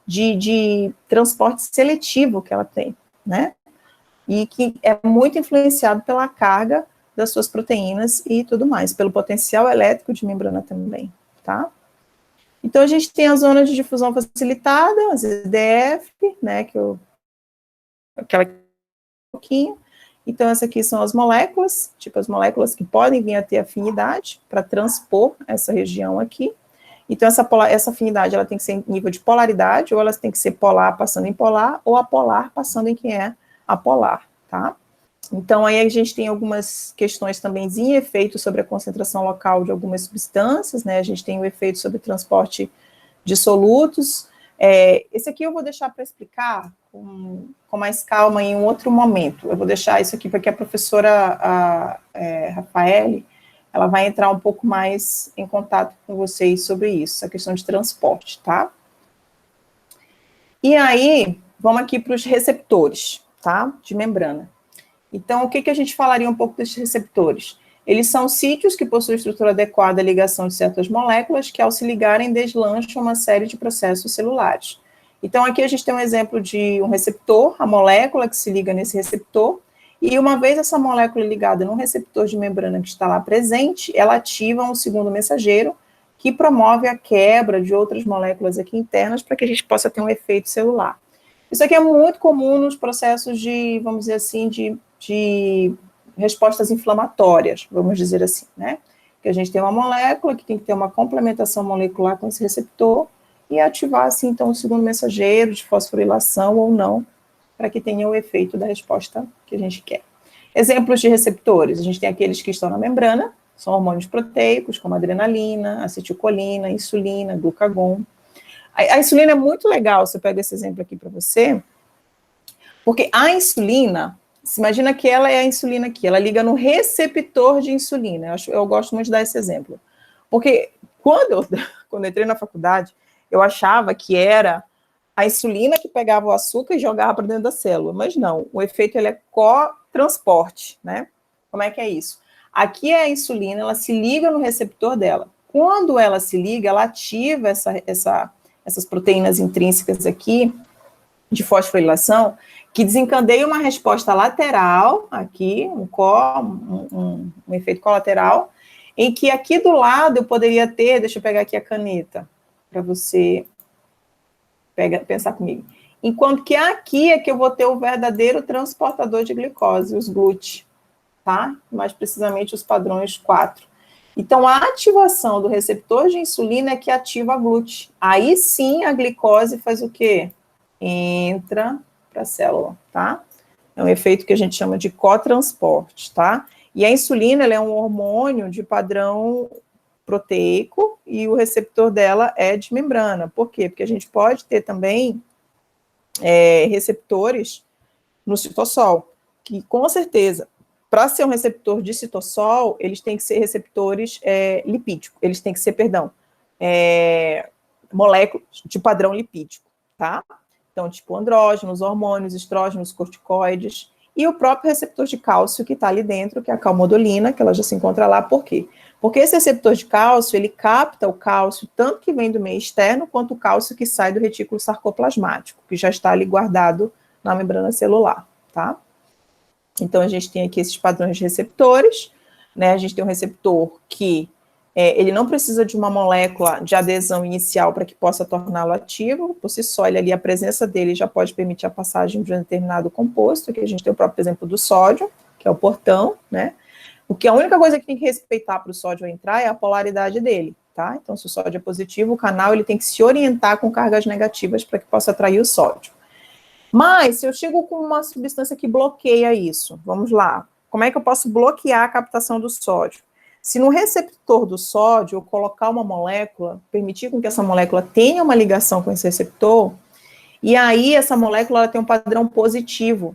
de transporte seletivo que ela tem, né? E que é muito influenciado pela carga das suas proteínas e tudo mais, pelo potencial elétrico de membrana também, tá? Então, a gente tem a zona de difusão facilitada, as EDF, né, aquela pouquinho. Então, essas aqui são as moléculas, tipo as moléculas que podem vir a ter afinidade para transpor essa região aqui. Então, essa afinidade, ela tem que ser em nível de polaridade, ou elas tem que ser polar passando em polar, ou apolar passando em quem é apolar, tá? Então, aí a gente tem algumas questões também em efeito sobre a concentração local de algumas substâncias, né? A gente tem o efeito sobre o transporte de solutos. Esse aqui eu vou deixar para explicar com mais calma em um outro momento. Eu vou deixar isso aqui para que a professora Rafaele, ela vai entrar um pouco mais em contato com vocês sobre isso, essa questão de transporte, tá? E aí, vamos aqui para os receptores, tá? De membrana. Então, o que a gente falaria um pouco desses receptores? Eles são sítios que possuem estrutura adequada à ligação de certas moléculas que, ao se ligarem, deslancham uma série de processos celulares. Então, aqui a gente tem um exemplo de um receptor, a molécula que se liga nesse receptor, e uma vez essa molécula ligada num receptor de membrana que está lá presente, ela ativa um segundo mensageiro que promove a quebra de outras moléculas aqui internas para que a gente possa ter um efeito celular. Isso aqui é muito comum nos processos de, vamos dizer assim, de respostas inflamatórias, vamos dizer assim, né? Que a gente tem uma molécula que tem que ter uma complementação molecular com esse receptor e ativar, assim, então, o segundo mensageiro de fosforilação ou não, para que tenha o efeito da resposta que a gente quer. Exemplos de receptores, a gente tem aqueles que estão na membrana, são hormônios proteicos, como adrenalina, acetilcolina, insulina, glucagon. A insulina é muito legal, você pega esse exemplo aqui para você, porque a insulina, se imagina que ela é a insulina aqui, ela liga no receptor de insulina, eu gosto muito de dar esse exemplo, porque quando eu entrei na faculdade, eu achava que era a insulina que pegava o açúcar e jogava para dentro da célula, mas não, o efeito ele é cotransporte, né? Como é que é isso? Aqui é a insulina, ela se liga no receptor dela, quando ela se liga, ela ativa essas proteínas intrínsecas aqui, de fosforilação, que desencadeia uma resposta lateral, aqui, um efeito colateral, em que aqui do lado eu poderia ter, deixa eu pegar aqui a caneta, para você pensar comigo. Enquanto que aqui é que eu vou ter o verdadeiro transportador de glicose, os GLUT, tá? Mais precisamente os padrões 4. Então, a ativação do receptor de insulina é que ativa a GLUT. Aí sim a glicose faz o quê? Entra para a célula, tá? É um efeito que a gente chama de cotransporte, tá? E a insulina, ela é um hormônio de padrão proteico e o receptor dela é de membrana. Por quê? Porque a gente pode ter também receptores no citossol, que com certeza, para ser um receptor de citossol, eles têm que ser receptores lipídicos, eles têm que ser, moléculas de padrão lipídico, tá? Então, tipo andrógenos, hormônios, estrógenos, corticoides, e o próprio receptor de cálcio que está ali dentro, que é a calmodulina, que ela já se encontra lá. Por quê? Porque esse receptor de cálcio, ele capta o cálcio tanto que vem do meio externo, quanto o cálcio que sai do retículo sarcoplasmático, que já está ali guardado na membrana celular, tá? Então, a gente tem aqui esses padrões de receptores, né? A gente tem um receptor que ele não precisa de uma molécula de adesão inicial para que possa torná-lo ativo, por si só, ele ali, a presença dele já pode permitir a passagem de um determinado composto, que a gente tem o próprio exemplo do sódio, que é o portão, né? O que a única coisa que tem que respeitar para o sódio entrar é a polaridade dele, tá? Então, se o sódio é positivo, o canal ele tem que se orientar com cargas negativas para que possa atrair o sódio. Mas, se eu chego com uma substância que bloqueia isso, vamos lá, como é que eu posso bloquear a captação do sódio? Se no receptor do sódio eu colocar uma molécula, permitir com que essa molécula tenha uma ligação com esse receptor, e aí essa molécula ela tem um padrão positivo,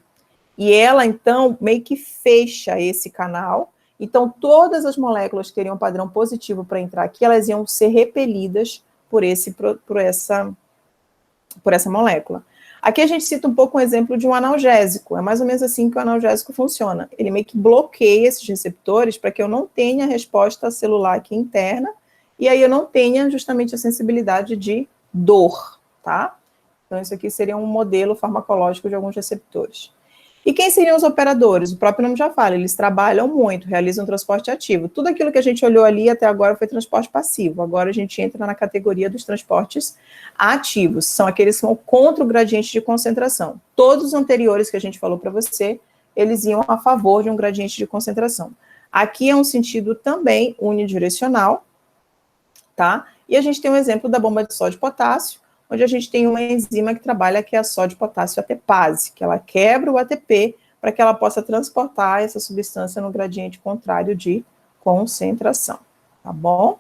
e ela, então, meio que fecha esse canal, então todas as moléculas que teriam um padrão positivo para entrar aqui, elas iam ser repelidas por essa molécula. Aqui a gente cita um pouco um exemplo de um analgésico. É mais ou menos assim que o analgésico funciona. Ele meio que bloqueia esses receptores para que eu não tenha resposta celular aqui interna, e aí eu não tenha justamente a sensibilidade de dor, tá? Então, isso aqui seria um modelo farmacológico de alguns receptores. E quem seriam os operadores? O próprio nome já fala, eles trabalham muito, realizam transporte ativo. Tudo aquilo que a gente olhou ali até agora foi transporte passivo. Agora a gente entra na categoria dos transportes ativos. São aqueles que vão contra o gradiente de concentração. Todos os anteriores que a gente falou para você, eles iam a favor de um gradiente de concentração. Aqui é um sentido também unidirecional, tá? E a gente tem um exemplo da bomba de sódio e potássio, onde a gente tem uma enzima que trabalha, que é a sódio-potássio ATPase, que ela quebra o ATP para que ela possa transportar essa substância no gradiente contrário de concentração, tá bom?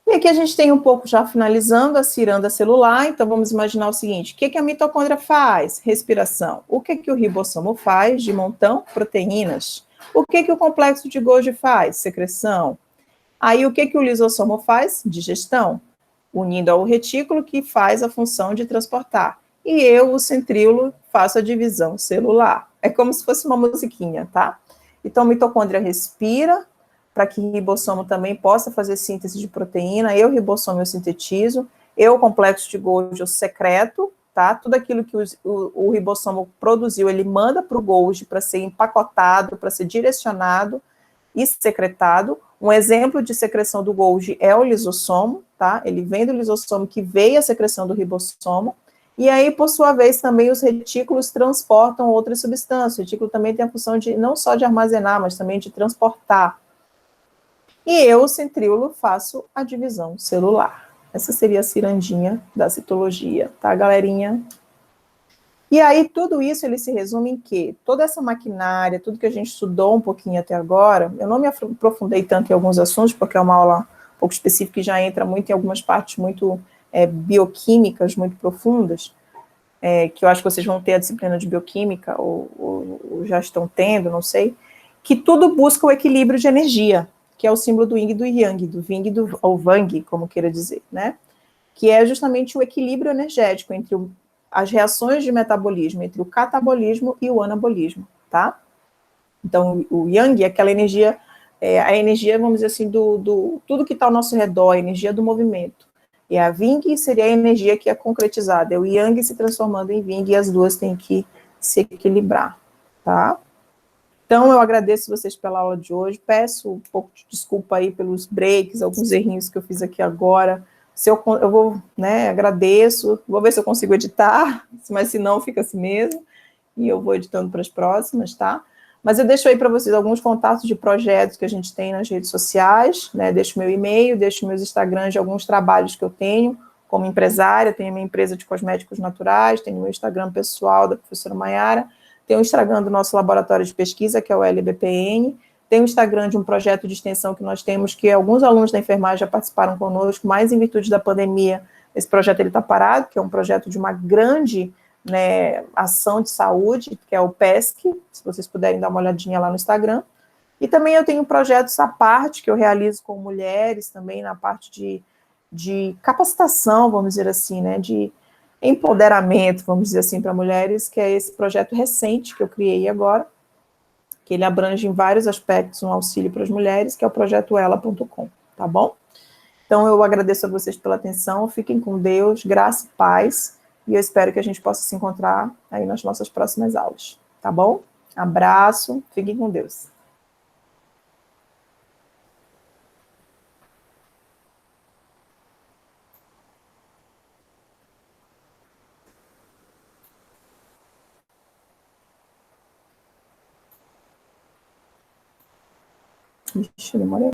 E aqui a gente tem um pouco já finalizando a ciranda celular, então vamos imaginar o seguinte, o que a mitocôndria faz? Respiração. O que o ribossomo faz? De montão? Proteínas. O que o complexo de Golgi faz? Secreção. Aí o que o lisossomo faz? Digestão, unindo ao retículo que faz a função de transportar. E eu, o centríolo, faço a divisão celular. É como se fosse uma musiquinha, tá? Então, a mitocôndria respira, para que o ribossomo também possa fazer síntese de proteína. Eu, ribossomo, eu sintetizo. Eu, o complexo de Golgi, eu secreto, tá? Tudo aquilo que o ribossomo produziu, ele manda para o Golgi para ser empacotado, para ser direcionado e secretado. Um exemplo de secreção do Golgi é o lisossomo, tá? Ele vem do lisossomo que veio a secreção do ribossomo. E aí, por sua vez, também os retículos transportam outras substâncias. O retículo também tem a função de não só de armazenar, mas também de transportar. E eu, o centríolo, faço a divisão celular. Essa seria a cirandinha da citologia, tá, galerinha? E aí, tudo isso, ele se resume em quê? Toda essa maquinária, tudo que a gente estudou um pouquinho até agora, eu não me aprofundei tanto em alguns assuntos, porque é uma aula um pouco específica e já entra muito em algumas partes muito bioquímicas, muito profundas, que eu acho que vocês vão ter a disciplina de bioquímica, ou já estão tendo, não sei, que tudo busca o equilíbrio de energia, que é o símbolo do yin e do yang, do Ving e do ou Vang, como queira dizer, né? Que é justamente o equilíbrio energético entre as reações de metabolismo, entre o catabolismo e o anabolismo, tá? Então, o yang é aquela energia, a energia, vamos dizer assim, do tudo que está ao nosso redor, a energia do movimento. E a Ving seria a energia que é concretizada, é o yang se transformando em Ving, e as duas têm que se equilibrar, tá? Então, eu agradeço vocês pela aula de hoje, peço um pouco de desculpa aí pelos breaks, alguns errinhos que eu fiz aqui agora. Se eu vou, né, agradeço, vou ver se eu consigo editar, mas se não, fica assim mesmo, e eu vou editando para as próximas, tá? Mas eu deixo aí para vocês alguns contatos de projetos que a gente tem nas redes sociais, né? Deixo meu e-mail, deixo meus Instagrams de alguns trabalhos que eu tenho como empresária, tenho minha empresa de cosméticos naturais, tenho meu Instagram pessoal da professora Maiara, tem o Instagram do nosso laboratório de pesquisa, que é o LBPN, tem o Instagram de um projeto de extensão que nós temos, que alguns alunos da enfermagem já participaram conosco, mas em virtude da pandemia, esse projeto está parado, que é um projeto de uma grande, né, ação de saúde, que é o PESC, se vocês puderem dar uma olhadinha lá no Instagram. E também eu tenho projetos à parte, que eu realizo com mulheres, também na parte de capacitação, vamos dizer assim, né, de empoderamento, vamos dizer assim, para mulheres, que é esse projeto recente que eu criei agora, que ele abrange em vários aspectos um auxílio para as mulheres, que é o projeto ela.com, tá bom? Então, eu agradeço a vocês pela atenção, fiquem com Deus, graça e paz, e eu espero que a gente possa se encontrar aí nas nossas próximas aulas, tá bom? Abraço, fiquem com Deus. Ixi, demorei.